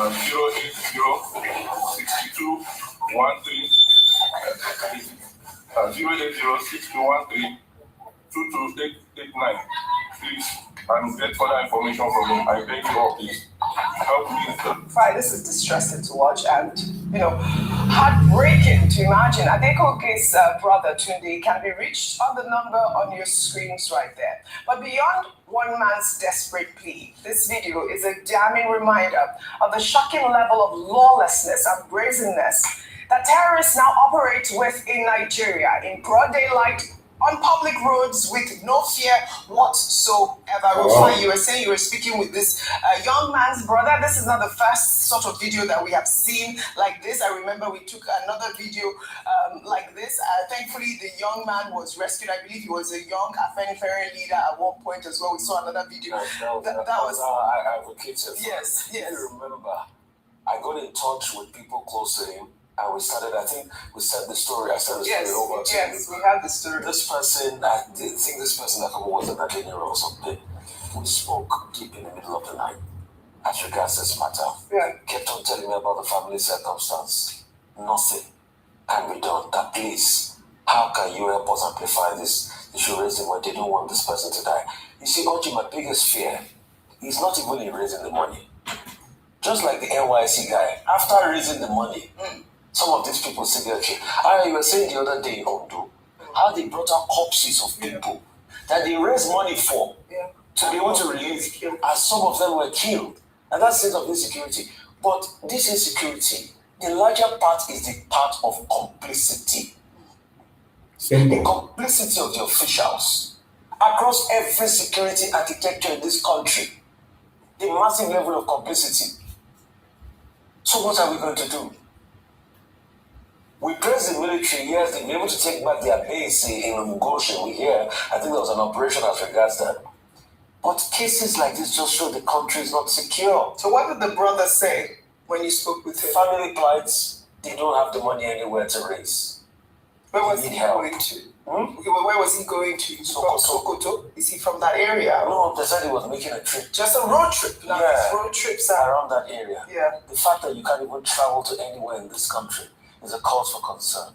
0806213 Please, and get further information from him. I beg you all, please. Help me. Right, this is distressing to watch and, heartbreaking to imagine. Adegoke's brother, Tunde, can be reached on the number on your screens right there. But beyond one man's desperate plea, this video is a damning reminder of the shocking level of lawlessness and brazenness that terrorists now operate with in Nigeria in broad daylight, on public roads with no fear whatsoever. Rufai, you were saying you were speaking with this young man's brother. This is not the first sort of video that we have seen like this. I remember we took another video like this. Thankfully, the young man was rescued. I believe he was a young Afenifere leader at one point as well. We saw another video. That was I advocated. Yes. You remember, I got in touch with people close to him. And we started, I think we said the story. I said the story over to you. Yes, we have the story. This person, I think this person that was an Academy or something, we spoke deep in the middle of the night as regards this matter. Yeah. Kept on telling me about the family circumstance. Nothing can be done. That please, how can you help us amplify this? They should raise the money. They don't want this person to die. You see, Oji, my biggest fear is not even in raising the money. Just like the NYC guy, after raising the money, some of these people say, okay, you were saying the other day in Ondo, how they brought out corpses of people that they raised money for to be able to release, as some of them were killed. And that's the state of insecurity. But this insecurity, the larger part is the part of complicity. The complicity of the officials across every security architecture in this country. The massive level of complicity. So what are we going to do? We praise the military, yes, they've been able to take back their base in Ngosha. We hear, I think there was an operation as regards that. But cases like this just show the country is not secure. So what did the brother say when you spoke with him? Family plights, they don't have the money anywhere to raise. Where was he going to? Where was he going to? Sokoto? Is he from that area? No, they said he was making a trip. Just a road trip. Now road trips are around that area. Yeah. The fact that you can't even travel to anywhere in this country is a cause for concern.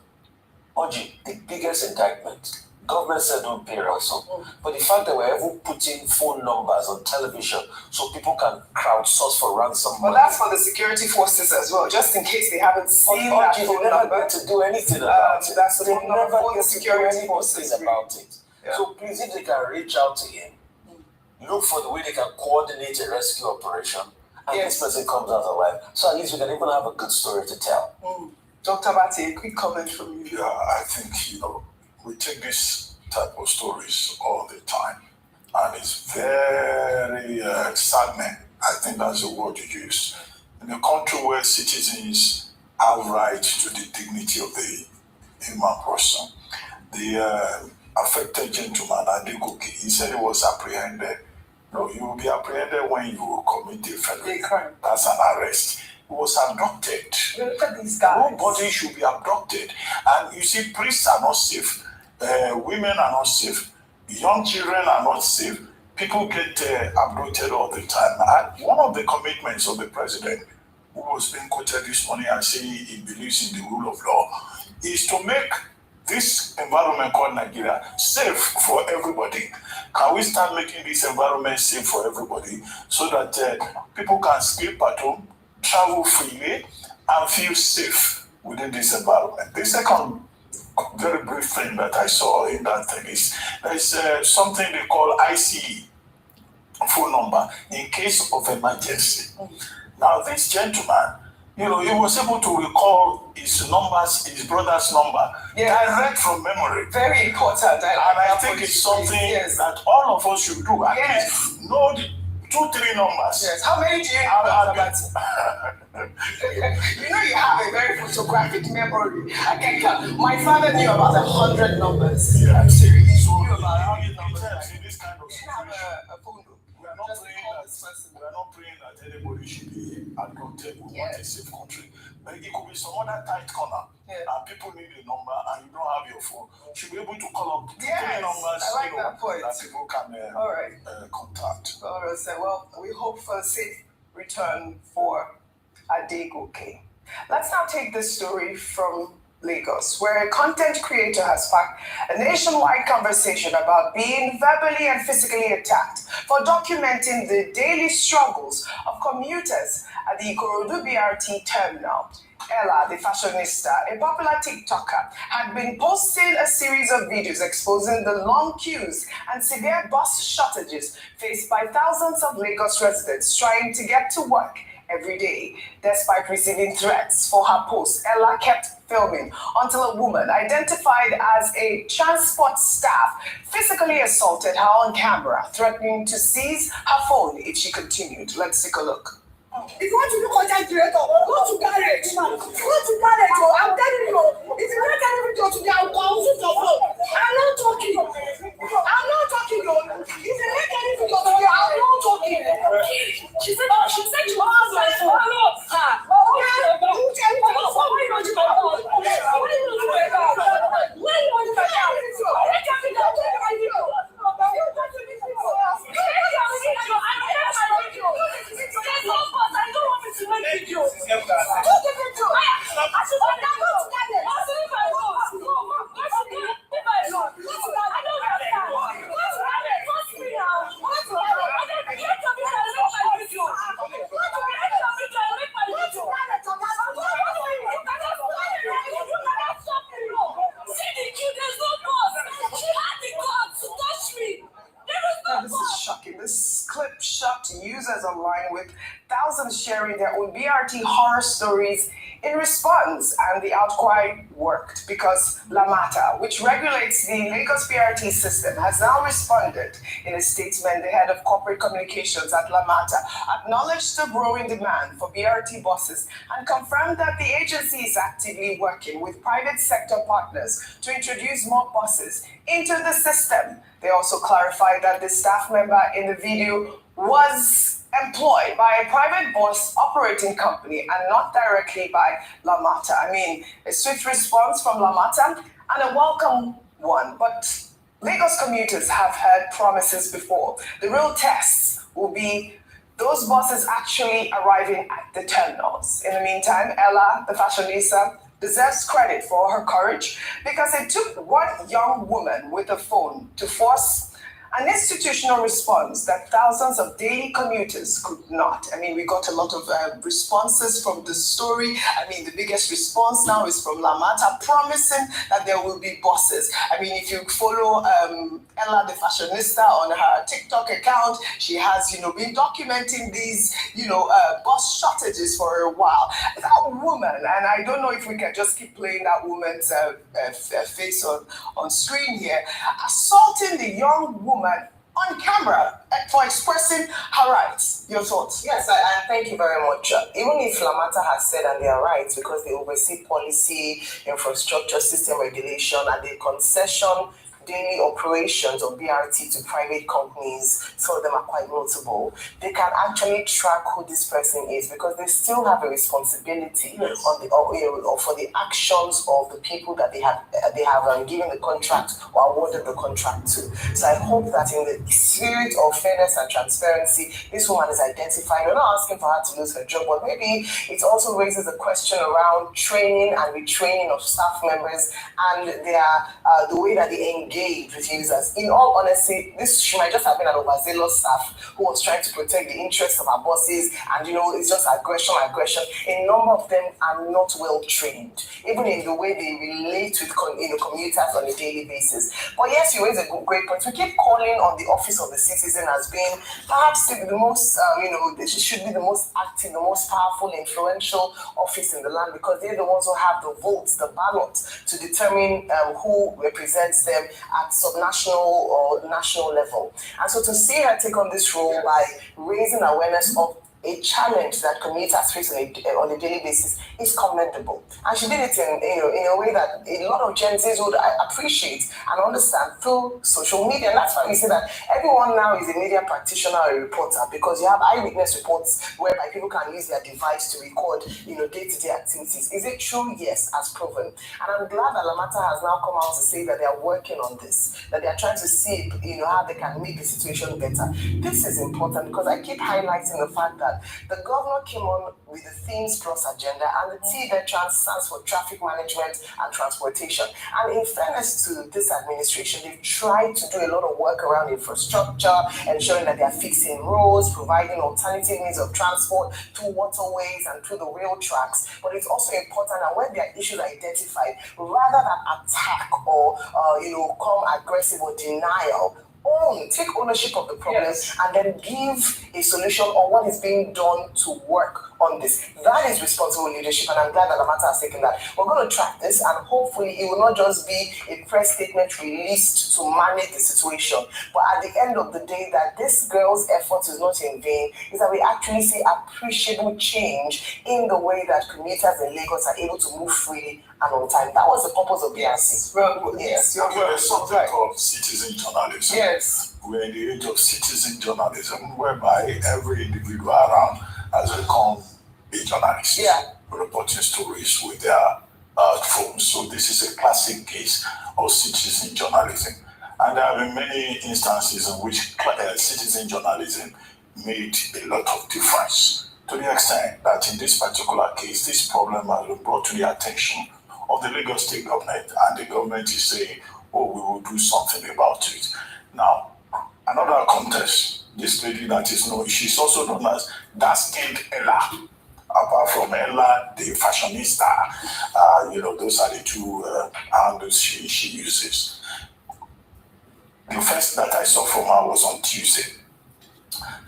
Oji, the biggest indictment, government said don't pay ransom, but the fact that we're even putting phone numbers on television so people can crowdsource for ransom money. Well, that's for the security forces as well, just in case they haven't seen that phone never number. Get to do anything about it. That's the phone number for the get security forces about it. Yeah. So please, if they can reach out to him, look for the way they can coordinate a rescue operation, and this person comes out alive. So at least we can even have a good story to tell. Dr. Bati, a quick comment from you. Yeah, I think, we take this type of stories all the time, and it's very saddening. I think that's the word you use. In a country where citizens have rights to the dignity of the human person, the affected gentleman, Adegoke, he said he was apprehended. No, you will be apprehended when you commit a felony. That's an arrest. He was abducted. Look at these guys. Nobody should be abducted. And you see, priests are not safe. Women are not safe. Young children are not safe. People get abducted all the time. And one of the commitments of the president, who was being quoted this morning and saying he believes in the rule of law, is to make this environment called Nigeria safe for everybody. Can we start making this environment safe for everybody so that people can sleep at home, travel freely, and feel safe within this environment? The second very brief thing that I saw in that thing is there's something they call ICE phone number in case of emergency. Now this gentleman, he was able to recall his brother's number. Yeah, I read from memory. Very important. I think it's something that all of us should do. At least know the 2-3 numbers. Yes. How many do you have? You have a very photographic memory. I can count. My father knew about 100 numbers. Yeah. I'm serious. He knew So about 100 numbers. in this kind of You have a phone book. we are not praying that anybody should be abducted. We want a safe country. But it could be some other tight corner, and people need a number, and you don't have your phone. You should be able to call up 3 numbers. I like that point. That people can contact. All right, so well, we hope for a safe return for Adegoke. Let's now take this story from Lagos, where a content creator has sparked a nationwide conversation about being verbally and physically attacked for documenting the daily struggles of commuters at the Ikorodu BRT terminal. Ella, the fashionista, a popular TikToker, had been posting a series of videos exposing the long queues and severe bus shortages faced by thousands of Lagos residents trying to get to work every day. Despite receiving threats for her post, Ella kept filming until a woman identified as a transport staff physically assaulted her on camera, threatening to seize her phone if she continued. Let's take a look. If you want to be content creator, go to garage. Go to garage. I'm telling you, if you want any video to me, I'll consult your phone. I'm not talking. If you make any video to me, I'm not talking. She said she wants my phone. You tell me why you don't do my phone? Why you don't do my phone? Why you don't do my phone? I can't be done with my video. This is shocking. This clip shocked users online with thousands sharing their own BRT horror stories In response, and the outcry worked because Lamata, which regulates the Lagos BRT system, has now responded. In a statement, the head of corporate communications at Lamata acknowledged the growing demand for BRT buses and confirmed that the agency is actively working with private sector partners to introduce more buses into the system. They also clarified that the staff member in the video was employed by a private bus operating company and not directly by Lamata. I mean, a swift response from Lamata and a welcome one. But Lagos commuters have heard promises before. The real tests will be those buses actually arriving at the terminals. In the meantime, Ella, the fashionista, deserves credit for her courage because it took one young woman with a phone to force an institutional response that thousands of daily commuters could not. I mean, we got a lot of responses from the story. I mean, the biggest response now is from Lamata promising that there will be buses. I mean, if you follow Ella, the fashionista, on her TikTok account, she has, been documenting these, bus shortages for a while. That woman, and I don't know if we can just keep playing that woman's face on screen here, assaulting the young woman on camera for expressing her rights. Your thoughts? Yes, and thank you very much. Even if Lamata has said and they are right because they oversee policy, infrastructure, system regulation, and the concession daily operations of BRT to private companies, some of them are quite notable, they can actually track who this person is because they still have a responsibility on the for the actions of the people that they have given the contract or awarded the contract to. So I hope that in the spirit of fairness and transparency, this woman is identified. We're not asking for her to lose her job, but maybe it also raises a question around training and retraining of staff members and the way that they engage with users. In all honesty, she might just have been an overzealous staff who was trying to protect the interests of our bosses, and it's just aggression. A number of them are not well trained, even in the way they relate with commuters on a daily basis. But yes, you raise a great point. We keep calling on the office of the citizen as being perhaps the most, it should be the most active, the most powerful, influential office in the land because they're the ones who have the votes, the ballot to determine who represents them at subnational or national level. And so to see her take on this role by raising awareness of a challenge that commuters face on a daily basis is commendable. And she did it in a way that a lot of Gen Zs would appreciate and understand through social media. And that's why we say that everyone now is a media practitioner or a reporter because you have eyewitness reports whereby people can use their device to record day-to-day activities. Is it true? Yes, as proven. And I'm glad that Lamata has now come out to say that they are working on this, that they are trying to see how they can make the situation better. This is important because I keep highlighting the fact that the governor came on with the Themes Plus agenda, and the T veteran stands for traffic management and transportation. And in fairness to this administration, they've tried to do a lot of work around infrastructure, ensuring that they are fixing roads, providing alternative means of transport to waterways and to the rail tracks. But it's also important that when there are issues identified, rather than attack or come aggressive or denial, take ownership of the problem and then give a solution on what is being done to work on this. That is responsible leadership, and I'm glad that Lamata has taken that. We're going to track this, and hopefully it will not just be a press statement released to manage the situation, but at the end of the day, that this girl's effort is not in vain, is that we actually see appreciable change in the way that commuters in Lagos are able to move freely and on time. That was the purpose of BRC. There's something called citizen journalism. Yes. We're in the age of citizen journalism, whereby every individual around has become a journalist, reporting stories with their phones. So this is a classic case of citizen journalism. And there have been many instances in which citizen journalism made a lot of difference, to the extent that in this particular case, this problem has been brought to the attention of the Lagos state government, and the government is saying, we will do something about it. Now, another contest, this lady that is known, she's also known as Dark-skinned Ella. Apart from Ella, the fashionista, those are the two handles she uses. The first that I saw from her was on Tuesday.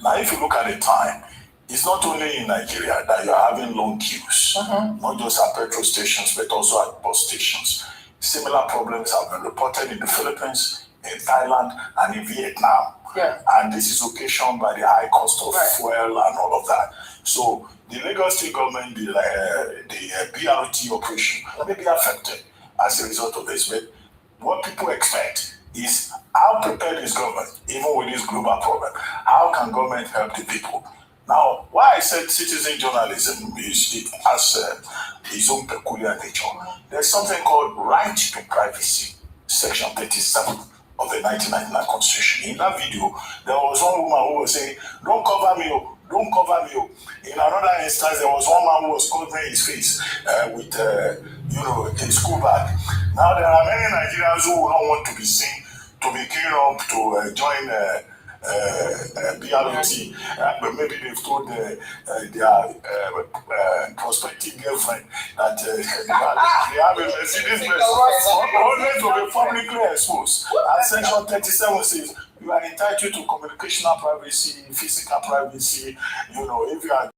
Now, if you look at the time, It's not only in Nigeria that you're having long queues, not just at petrol stations, but also at bus stations. Similar problems have been reported in the Philippines, in Thailand, and in Vietnam. Yeah. And this is occasioned by the high cost of fuel and all of that. So the Lagos State government, the BRT operation may be affected as a result of this. But what people expect is how prepared is government, even with this global problem? How can government help the people? Now, why I said citizen journalism is it has its own peculiar nature. There's something called right to privacy, section 37 of the 1999 Constitution. In that video, there was one woman who was saying, "Don't cover me, oh, don't cover me." Oh. In another instance, there was one man who was covering his face with, a school bag. Now, there are many Nigerians who will not want to be seen, to be queuing up to join BRT, but maybe they've told their prospective girlfriend that they have a Mercedes Benz. Always will be publicly exposed. And Section 37 says you are entitled to communicational privacy, physical privacy. If you are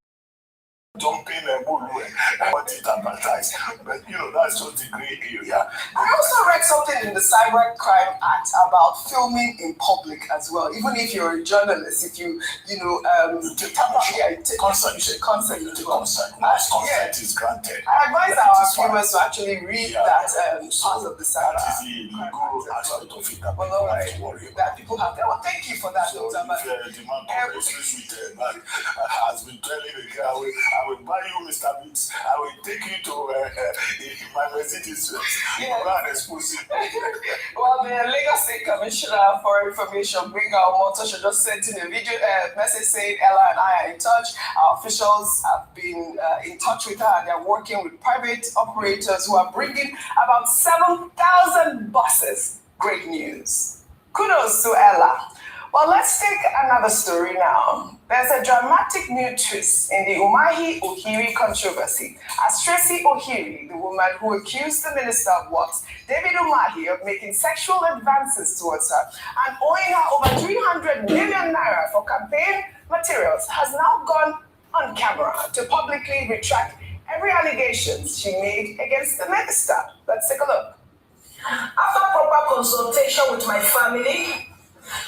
jumping and want it advertised, but that's just the gray area. I also read something in the Cybercrime Act about filming in public as well. Even if you're a journalist, if you take consent. Consent. Consent is granted. I advise our viewers to actually read that part of the Cyber Act. That is the legal aspect of it that people have to worry about. That people have. Well, thank you for that, so Dr. If the man progresses with bag has been telling the guy, I will buy you Mr. Biggs. I will take you to my Mercedes. And expose it. Well, the Lagos State Commissioner for Information, Briga Omoto, just sent in a video message saying Ella and I are in touch. Our officials have been in touch with her, and they're working with private operators who are bringing about 7,000 buses. Great news. Kudos to Ella. Well, let's take another story now. There's a dramatic new twist in the Umahi Ohiri controversy, as Tracy Ohiri, the woman who accused the Minister of Works, David Umahi, of making sexual advances towards her and owing her over 300 million naira for campaign materials, has now gone on camera to publicly retract every allegation she made against the minister. Let's take a look. After proper consultation with my family,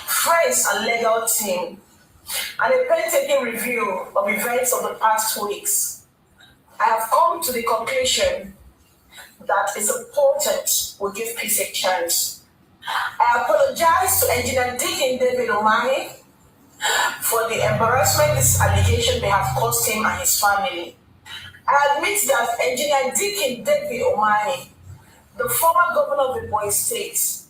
friends and legal team, and a painstaking review of events of the past weeks, I have come to the conclusion that it's important we give peace a chance. I apologize to Engineer Deacon David Umahi for the embarrassment this allegation may have caused him and his family. I admit that Engineer Deacon David Umahi, the former governor of the Boy State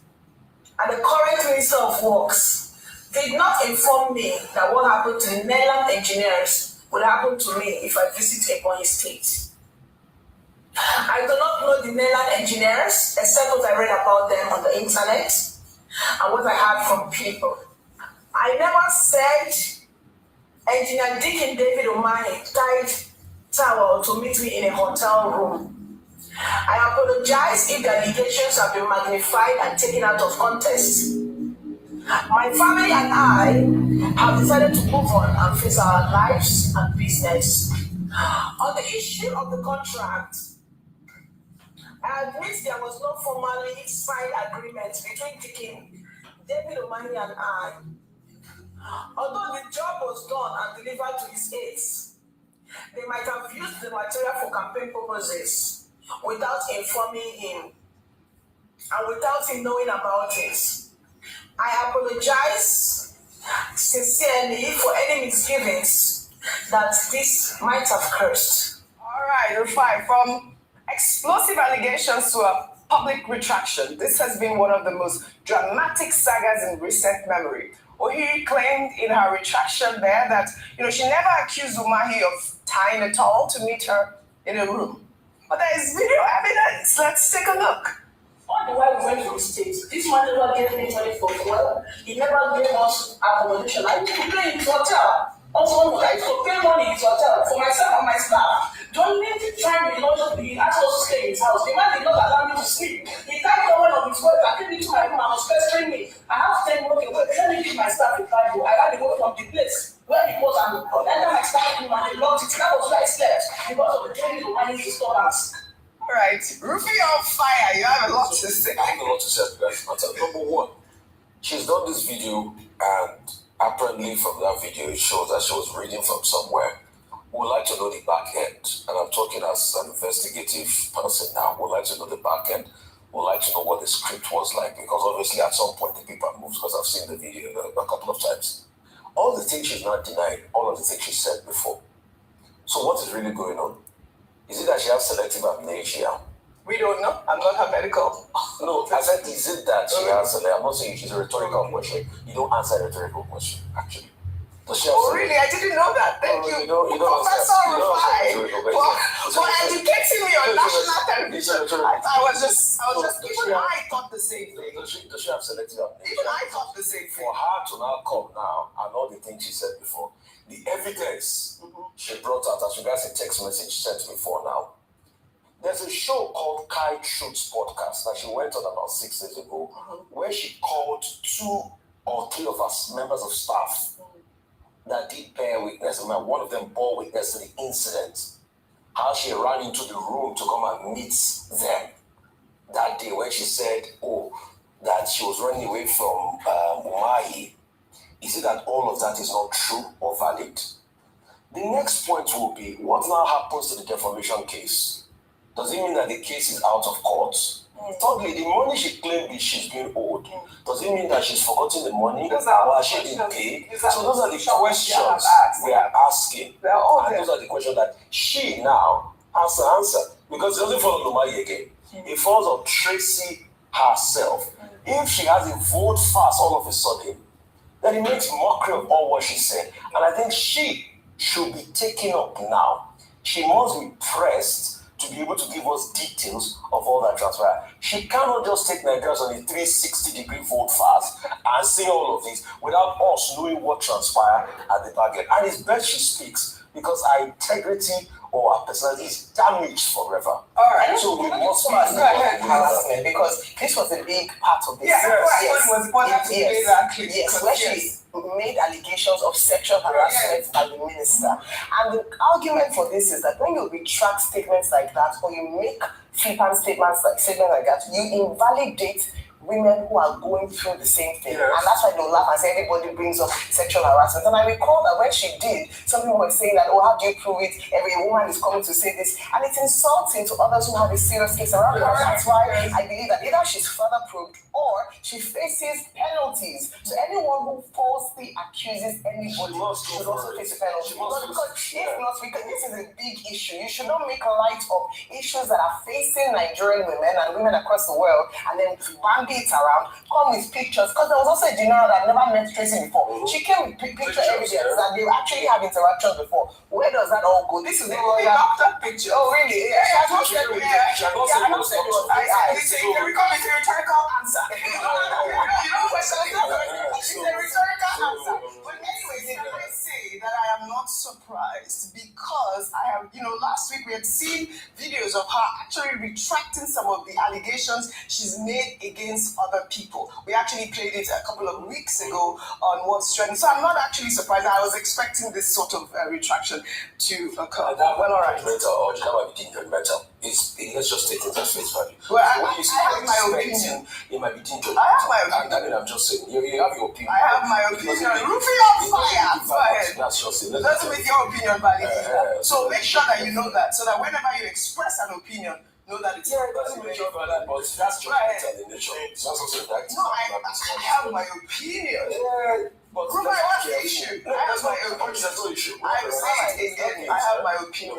and the current Minister of Works, did not inform me that what happened to Nellam engineers would happen to me if I visit Ebonyi State. I do not know the Nellam engineers except what I read about them on the internet and what I heard from people. I never said Engineer Deacon David Umahi tied towel to meet me in a hotel room. I apologize if the allegations have been magnified and taken out of context. My family and I have decided to move on and face our lives and business. On the issue of the contract, I admit there was no formally signed agreement between Deacon David Umahi and I. Although the job was done and delivered to his aides, they might have used the material for campaign purposes without informing him and without him knowing about it. I apologize sincerely for any misgivings that this might have cursed. All right, Rufai, from explosive allegations to a public retraction, this has been one of the most dramatic sagas in recent memory. Ohiri claimed in her retraction there that she never accused Umahi of tying a towel to meet her in a room. But there is video evidence. Let's take a look. All the while we went to the States, this man never gave me money for fuel. He never gave us accommodation. I need to pay in his hotel. Also, I to pay money in his hotel for myself and my staff. Don't need to try me, he asked us to stay in his house. The man did not allow me to sleep. He tied one of his work. I came into my room. I was pestering me. I have 10 working. Let me give my staff a cargo. I had to go from the place where it was and enter my staff room and disturbance. All right, Rufy on fire. You have a lot to say. I have a lot to say about this matter. Number one, she's done this video, and apparently from that video, it shows that she was reading from somewhere. We'd like to know the back end, and I'm talking as an investigative person now. We'd like to know the back end. We'd like to know what the script was like, because obviously at some point the paper moves, because I've seen the video a couple of times. All the things she's not denying, all of the things she said before. So what is really going on? Is it that she has selective amnesia? We don't know. I'm not her medical. No, I said, is it that she has selective? I'm not saying she's a rhetorical question. You don't answer a rhetorical question, actually. Does she have really? I didn't know that. Thank you. Professor Rufai, for educating me on national television. I was just, even I thought the same thing. Does she have selective amnesia? Even I thought the same thing. For her to now come now and all the things she said before, the evidence she brought out, as regards a text message sent before now. There's a show called Kai Truth's Podcast that she went on about 6 days ago, where she called 2 or 3 of us members of staff that did bear witness. One of them bore witness to the incident. How she ran into the room to come and meet them that day, when she said, that she was running away from Umahi. Is it that all of that is not true or valid? The next point will be, what now happens to the defamation case? Does it mean that the case is out of court? Thirdly, the money she claimed she's being owed, does it mean that she's forgotten the money or she didn't pay? So those are the questions we are asking. And those are the questions that she now has to answer. Because it doesn't fall on Lumai again. It falls on Tracy herself. If she has a vote fast all of a sudden, then it makes mockery of all what she said. And I think she should be taken up now. She must be pressed to be able to give us details of all that transpired. She cannot just take Nigerians on a 360-degree vote fast and say all of this without us knowing what transpired at the back end. And it's best she speaks, because our integrity or our personality is damaged forever. All right. So we must be harassment, because this was a big part of this. Yes, where she made allegations of sexual harassment by the minister. And the argument for this is that when you retract statements like that, or you make flippant statements like that, you invalidate women who are going through the same thing. And that's why they'll laugh and say everybody brings up sexual harassment. And I recall that when she did, some people were saying that, how do you prove it? Every woman is coming to say this. And it's insulting to others who have a serious case around her. That's why I believe that either she's further probed or she faces penalties. So anyone who falsely accuses anybody should also face a penalty. Because if not, this is a big issue. You should not make light of issues that are facing Nigerian women and women across the world, and then bandy it around, come with pictures. Because there was also a general that never met Tracy before. She came with picture evidence that they actually have interactions before. Where does that all go? This is the doctor picture. Oh, really? Yeah, I don't say it. It's a rhetorical answer. You know, question. It's a rhetorical answer. But anyways, can I say that I am not surprised, because I have, last week we had seen videos of her actually retracting some of the allegations she's made against other people. We actually played it a couple of weeks ago on What's Trending. So I'm not actually surprised. I was expecting this sort of retraction to occur. Well, all right. Let's just take it at face value. Well, I have my opinion. It might be dangerous. I have my opinion. I'm just saying, you have your opinion. I have my opinion. Roofing on fire. Go ahead. That's just it. Doesn't make your opinion valid. So make sure that you know that, so that whenever you express an opinion, know that it's doesn't make your valid. But that's just in nature. It's not something that. No, I have my opinion. But what's the issue? I have my opinion. I will say it again. I have my opinion.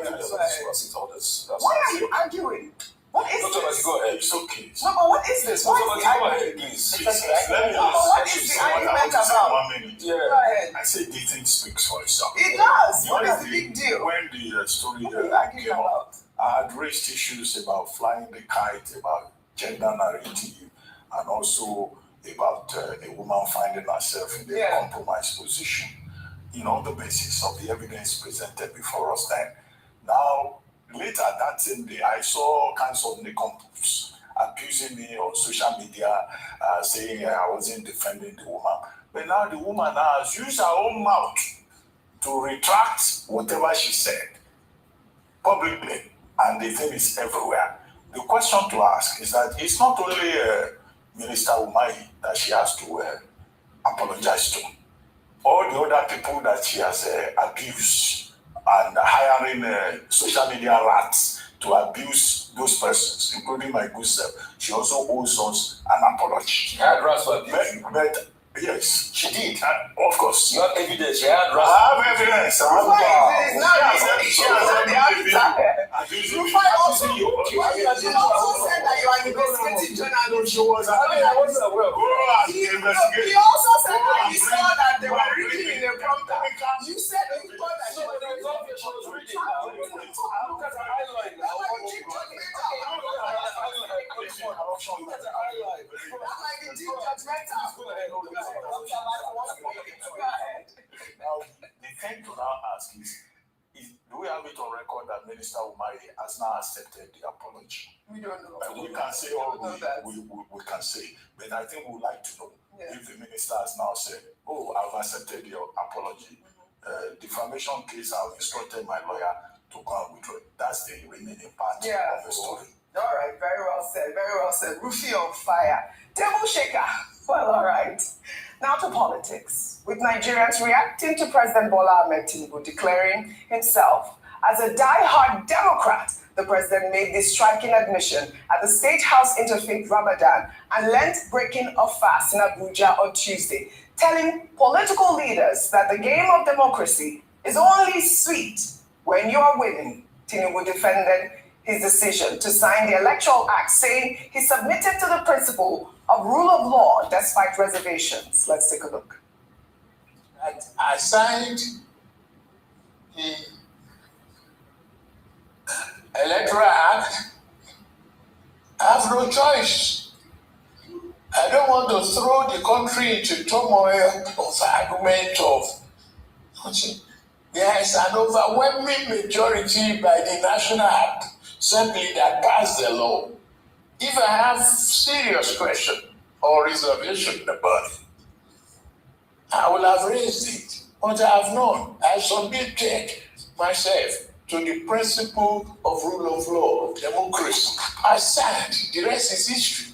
Why are you arguing? What is this? Go ahead. It's okay. No, but what is this? What is the argument? Please. What is the argument about? 1 minute. Go ahead. I say the thing speaks for itself. It does. What is the big deal? When the story came up, I had raised issues about flying the kite, about gender narrative, and also about a woman finding herself in a compromised position. On the basis of the evidence presented before us then. Now, later that same day, I saw all kinds of nincompoofs accusing me on social media, saying I wasn't defending the woman. But now the woman has used her own mouth to retract whatever she said publicly. and the thing is everywhere. The question to ask is that it's not only Minister Umahi that she has to apologize to. All the other people that she has abused and hiring social media rats to abuse those persons, including my good self, she also owes us an apology. She had rats for abuse. But yes, she did. Of course. You have evidence. She had rats. I have evidence. You also said that you are investigating journalists. She was. I wasn't aware. He also said that he saw that they were reading in a prompter. You said you thought that she was reading. Now, the thing to now ask is do we have it on record that Minister Umahi has now accepted the apology? We don't know. We can say all we can say, but I think we would like to know if the minister has now said, "Oh, I've accepted your apology." Defamation case, I've instructed my lawyer to go and withdraw. That's the remaining part of the story. All right, very well said, very well said. Roofie on fire. Table shaker. Well, all right. Now to politics. With Nigerians reacting to President Bola Ahmed Tinubu declaring himself as a die-hard Democrat, the president made this striking admission at the State House Interfaith Ramadan and Lent-breaking of fast in Abuja on Tuesday, telling political leaders that the game of democracy is only sweet when you are winning. Tinubu defended his decision to sign the Electoral Act, saying he submitted to the principle of rule of law despite reservations. Let's take a look. I signed the Electoral Act. I have no choice. I don't want to throw the country into turmoil of argument of. There is an overwhelming majority by the National Assembly that passed the law. If I have serious question or reservation about it, I will have raised it, but I have not. I submitted myself to the principle of rule of law, democracy. I signed. The rest is history.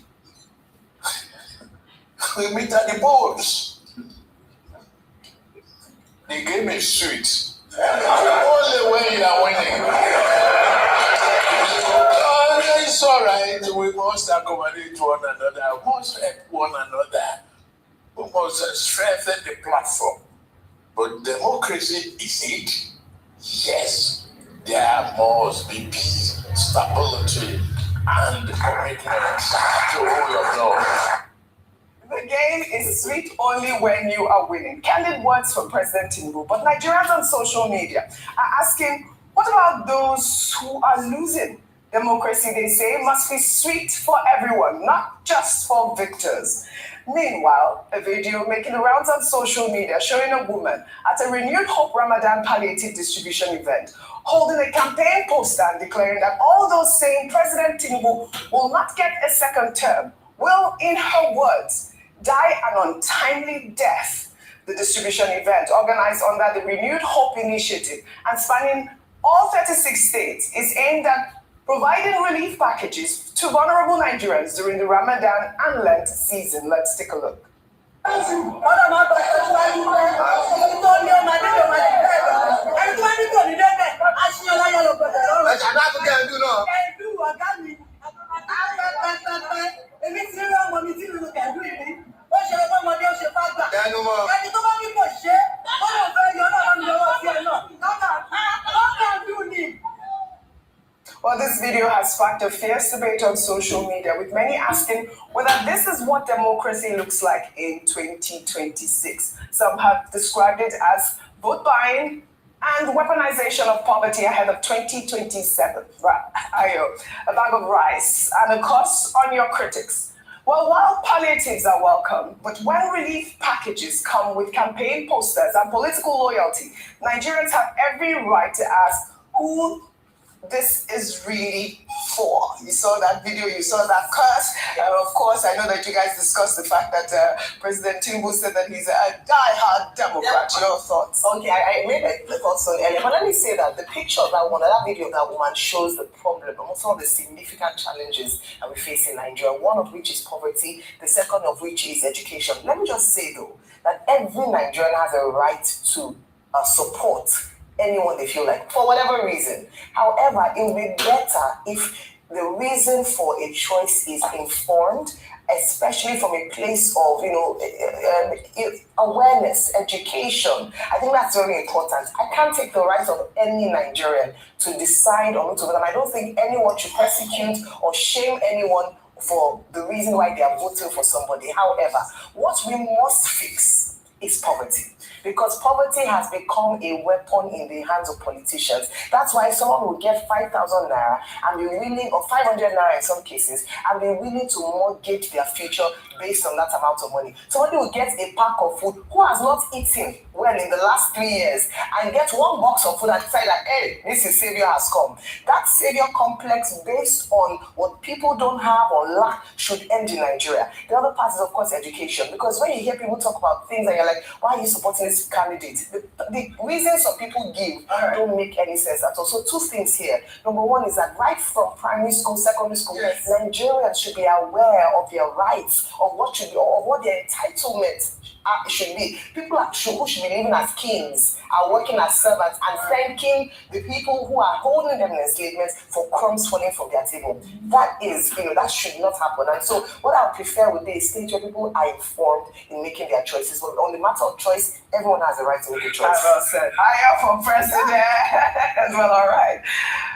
We meet at the polls. The game is sweet. Only when you are winning. It's all right. We must accommodate one another. We must help one another. We must strengthen the platform. But democracy is it? Yes. There must be peace, stability, and commitment to rule of law. The game is sweet only when you are winning. Candid words from President Tinubu. But Nigerians on social media are asking, what about those who are losing? Democracy, they say, must be sweet for everyone, not just for victors. Meanwhile, a video making the rounds on social media showing a woman at a Renewed Hope Ramadan palliative distribution event holding a campaign poster and declaring that all those saying President Tinubu will not get a second term will, in her words, die an untimely death. The distribution event, organized under the Renewed Hope Initiative and spanning all 36 states, is aimed at providing relief packages to vulnerable Nigerians during the Ramadan and Lent season. Let's take a look. Well, this video has sparked a fierce debate on social media, with many asking whether this is what democracy looks like in 2026. Some have described it as vote buying and weaponization of poverty ahead of 2027. A bag of rice and a curse on your critics. Well, while palliatives are welcome, but when relief packages come with campaign posters and political loyalty, Nigerians have every right to ask who this is really for. You saw that video, you saw that curse. Of course, I know that you guys discussed the fact that President Tinubu said that he's a die-hard Democrat. Your thoughts? Okay, I made the thoughts on earlier, but let me say that the picture of that woman, that video of that woman shows the problem, some of the significant challenges that we face in Nigeria, one of which is poverty, the second of which is education. Let me just say, though, that every Nigerian has a right to support anyone they feel like, for whatever reason. However, it would be better if the reason for a choice is informed, especially from a place of, awareness, education. I think that's very important. I can't take the right of any Nigerian to decide on who to vote, and I don't think anyone should persecute or shame anyone for the reason why they are voting for somebody. However, what we must fix is poverty. Because poverty has become a weapon in the hands of politicians. That's why someone will get 5,000 naira and be willing, or 500 naira in some cases, and be willing to mortgage their future based on that amount of money. Somebody will get a pack of food who has not eaten well in the last 3 years and get one box of food and decide that, hey, this is savior has come. That savior complex based on what people don't have or lack should end in Nigeria. The other part is, of course, education. Because when you hear people talk about things and you're like, why are you supporting this candidate? The reasons some people give don't make any sense at all. So two things here. Number one is that right from primary school, secondary school, Nigerians should be aware of their rights, of what should be, or what their entitlements should be. People who should be living as kings are working as servants and thanking the people who are holding them in enslavement for crumbs falling from their table. That is, that should not happen. And so what I prefer would be a stage where people are informed in making their choices. But on the matter of choice, everyone has the right to make a choice. Well said. I am for president as well, all right.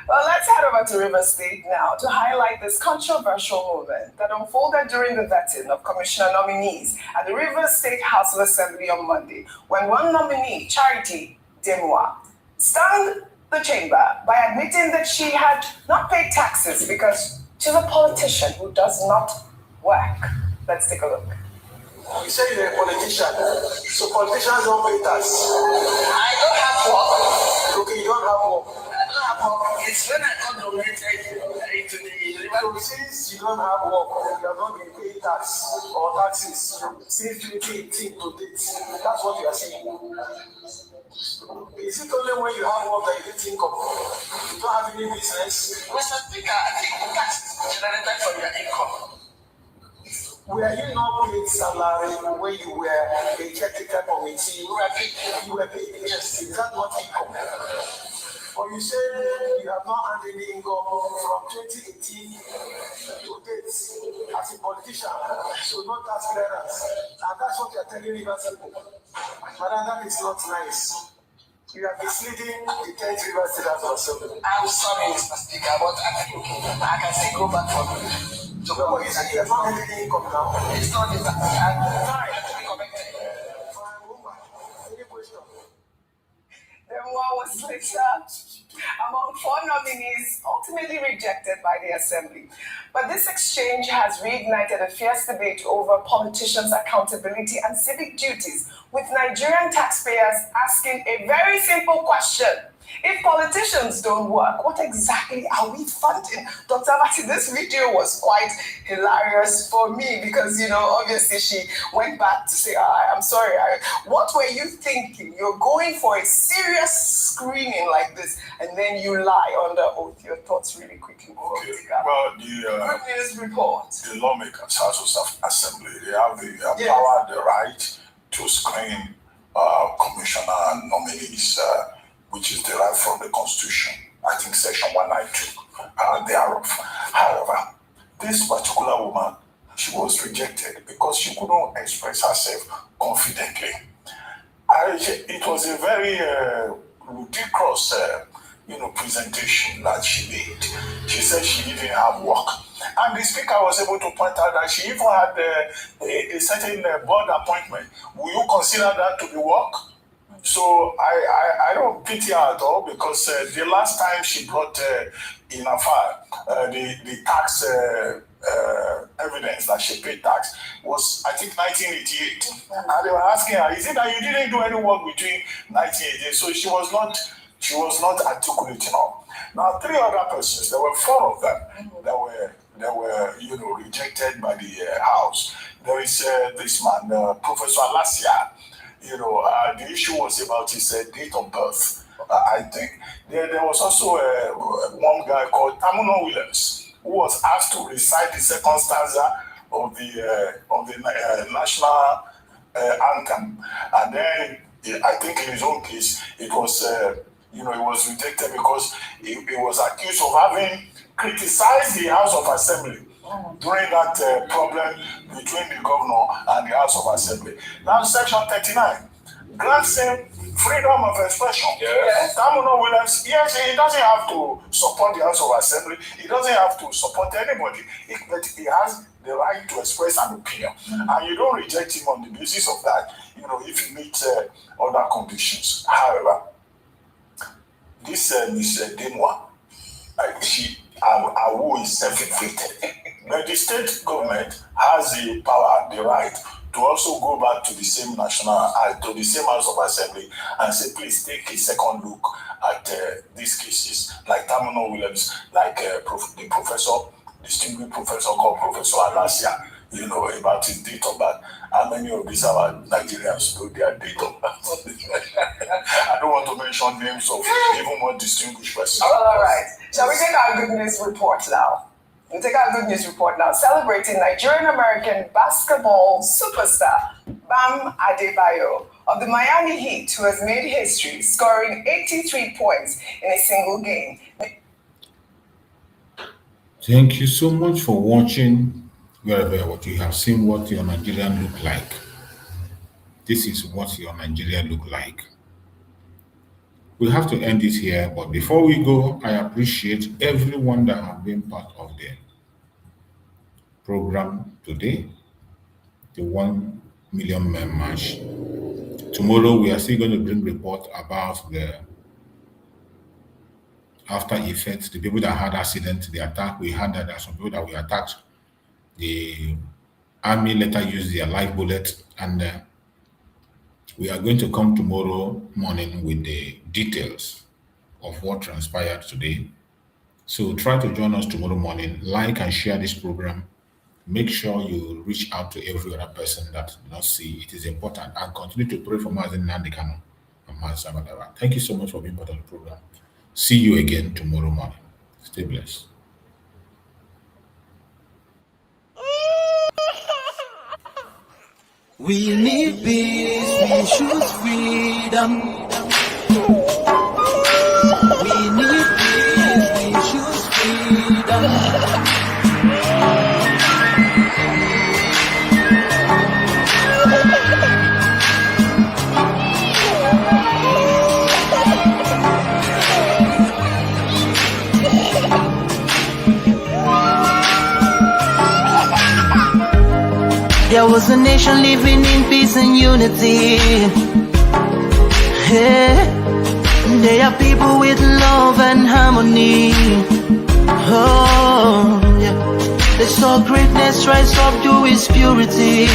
Well, let's head over to River State now to highlight this controversial movement that unfolded during the vetting of commissioner nominees at the River State House of Assembly on Monday, when one nominee, Charity Demua, stunned the chamber by admitting that she had not paid taxes because she's a politician who does not work. Let's take a look. You say you're a politician, so politicians don't pay tax. I don't have work. Okay, you don't have work. I don't have work. It's when I got donated into the So since you don't have work, you have not been paying tax or taxes since 2018 to date. That's what you are saying. Is it only when you have work that you get income? You don't have any business? Mr. Speaker, I think tax is generated from your income. Were you not paid salary when you were a caretaker committee? You were paid. Yes. Is that not income? But you say you have not had any income from 2018 to date as a politician, so no tax clearance. And that's what you are telling me about people. Madam, that is not nice. You are misleading the 10th River State House of Assembly. I'm sorry, Mr. Speaker, but I think I can still go back for so what you say you have not had any income now? It's not this. I'm sorry, I have to be corrected. Any question? Then what was later among 4 nominees ultimately rejected by the Assembly. But this exchange has reignited a fierce debate over politicians' accountability and civic duties, with Nigerian taxpayers asking a very simple question. If politicians don't work, what exactly are we funding? Dr. Mati, this video was quite hilarious for me because, obviously she went back to say, I'm sorry, what were you thinking? You're going for a serious screening like this and then you lie under oath. Your thoughts really quickly. Okay, well, Good news report. The lawmakers, House of Assembly, they have the power, the right to screen commissioner nominees, which is derived from the Constitution, I think section 192 thereof. However, this particular woman, she was rejected because she couldn't express herself confidently. It was a very ludicrous presentation that she made. She said she didn't have work. And the speaker was able to point out that she even had a certain board appointment. Will you consider that to be work? So I don't pity her at all because the last time she brought in her file the tax evidence that she paid tax was, I think, 1988. And they were asking her, is it that you didn't do any work between 1988? So she was not articulate enough. Now, 3 other persons, there were 4 of them that were rejected by the House. There is this man, Professor Alasia. The issue was about his date of birth. I think there was also one guy called Tamuno Williams who was asked to recite the second stanza of the national anthem, and then I think in his own case it was it was rejected because he was accused of having criticized the House of Assembly during that problem between the governor and the House of Assembly. Now, Section 39 grants him freedom of expression. Yes. Tamuno Williams, yes, he doesn't have to support the House of Assembly. He doesn't have to support anybody. But he has the right to express an opinion. And you don't reject him on the basis of that, if he meets other conditions. However, this Miss Denwa, Awu is self-inflicted. But the state government has the power, the right, to also go back to the same to the same House of Assembly and say, please take a second look at these cases, like Tamuno Williams, like the distinguished professor called Professor Alasia, about his date of birth. How many of these our Nigerians know their date of birth? I don't want to mention names of even more distinguished persons. All right. Shall we take our good news report now? We'll take our good news report now, celebrating Nigerian-American basketball superstar Bam Adebayo of the Miami Heat, who has made history, scoring 83 points in a single game. Thank you so much for watching. What you have seen what your Nigerian look like. This is what your Nigeria look like. We have to end it here, but before we go, I appreciate everyone that have been part of the program today, the 1 million men march. Tomorrow, we are still going to bring report about the after effects, the people that had accident, the attack. We had that there are some people that we attacked. The army later used their live bullet, and we are going to come tomorrow morning with the details of what transpired today. So try to join us tomorrow morning, like and share this program. Make sure you reach out to every other person that did not see. It is important, and continue to pray for Nnamdi Kanu and Sabadawa. Thank you so much for being part of the program. See you again tomorrow morning. Stay blessed. We need peace, we choose freedom. We need peace, we choose freedom. There was a nation living in peace and unity. Yeah. They are people with love and harmony. Oh, yeah. They saw greatness rise up to its purity.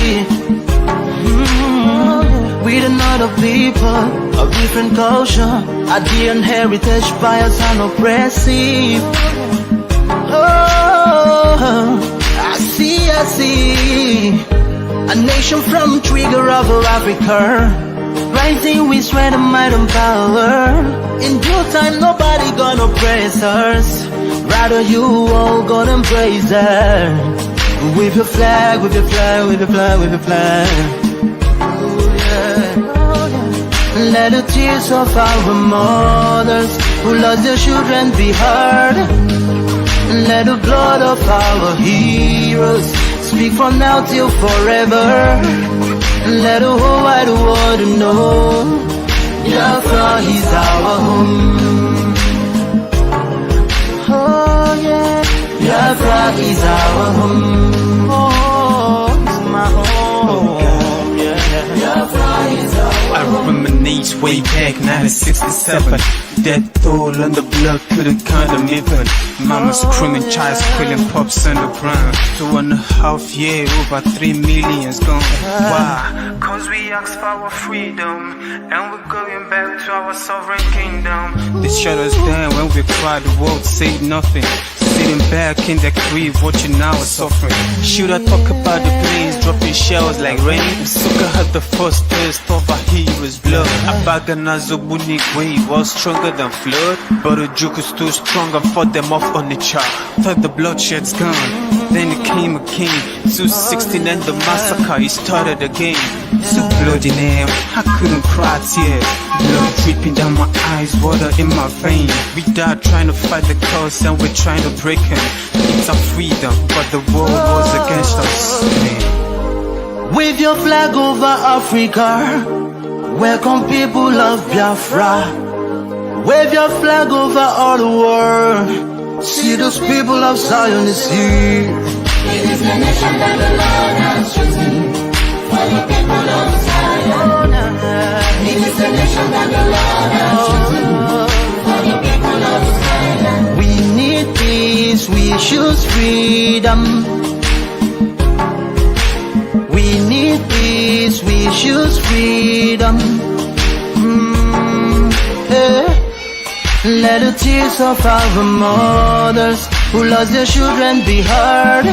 With another people of different culture, ideal heritage, bias and oppressive. Oh, I see. A nation from trigger of Africa, rising with strength and might and power. In due time, nobody gonna praise us. Rather, you all gonna embrace her. With your flag, with your flag, with your flag, with your flag. Oh, yeah. Let the tears of our mothers who lost their children be heard. Let the blood of our heroes speak from now till forever. Let the whole wide world know Biafra is our home. Oh yeah, Biafra is our home. Oh, it's my home. Yeah. Biafra is our home. I reminisce days way back 1967. Death toll on the block couldn't count them even. Mama screaming, child squealing, pops underground. 2.5 years, over 3 million's gone. Why? Cause we asked for our freedom, and we're going back to our sovereign kingdom. They shut us down when we cried, the world said nothing. Sitting back in the crib, watching our suffering. Should I talk about the planes dropping shells like rain? Suka had the first taste of a hero's blood. Abagana Zobuni wave was stronger than flood, but the juke is too strong and fought them off on the chart. Thought the bloodshed's gone, then it came again. 216 and the massacre, it started again. So bloody name, I couldn't cry tears. Blood dripping down my eyes, water in my veins. We died trying to fight the cause and we're trying to break him. It's our freedom, but the world was against us. Wave your flag over Africa. Welcome people of Biafra. Wave your flag over all the world. See those people of Zion is here. It is the nation that the Lord has chosen for the people of Zion. It is the nation that the Lord has chosen for the people of Zion. We need peace, we choose freedom. We need peace, we choose freedom. Let the tears of our mothers who lost their children be heard.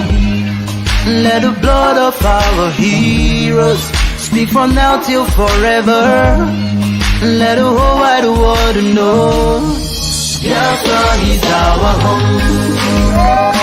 Let the blood of our heroes speak from now till forever. Let the whole wide world know Biafra is our home.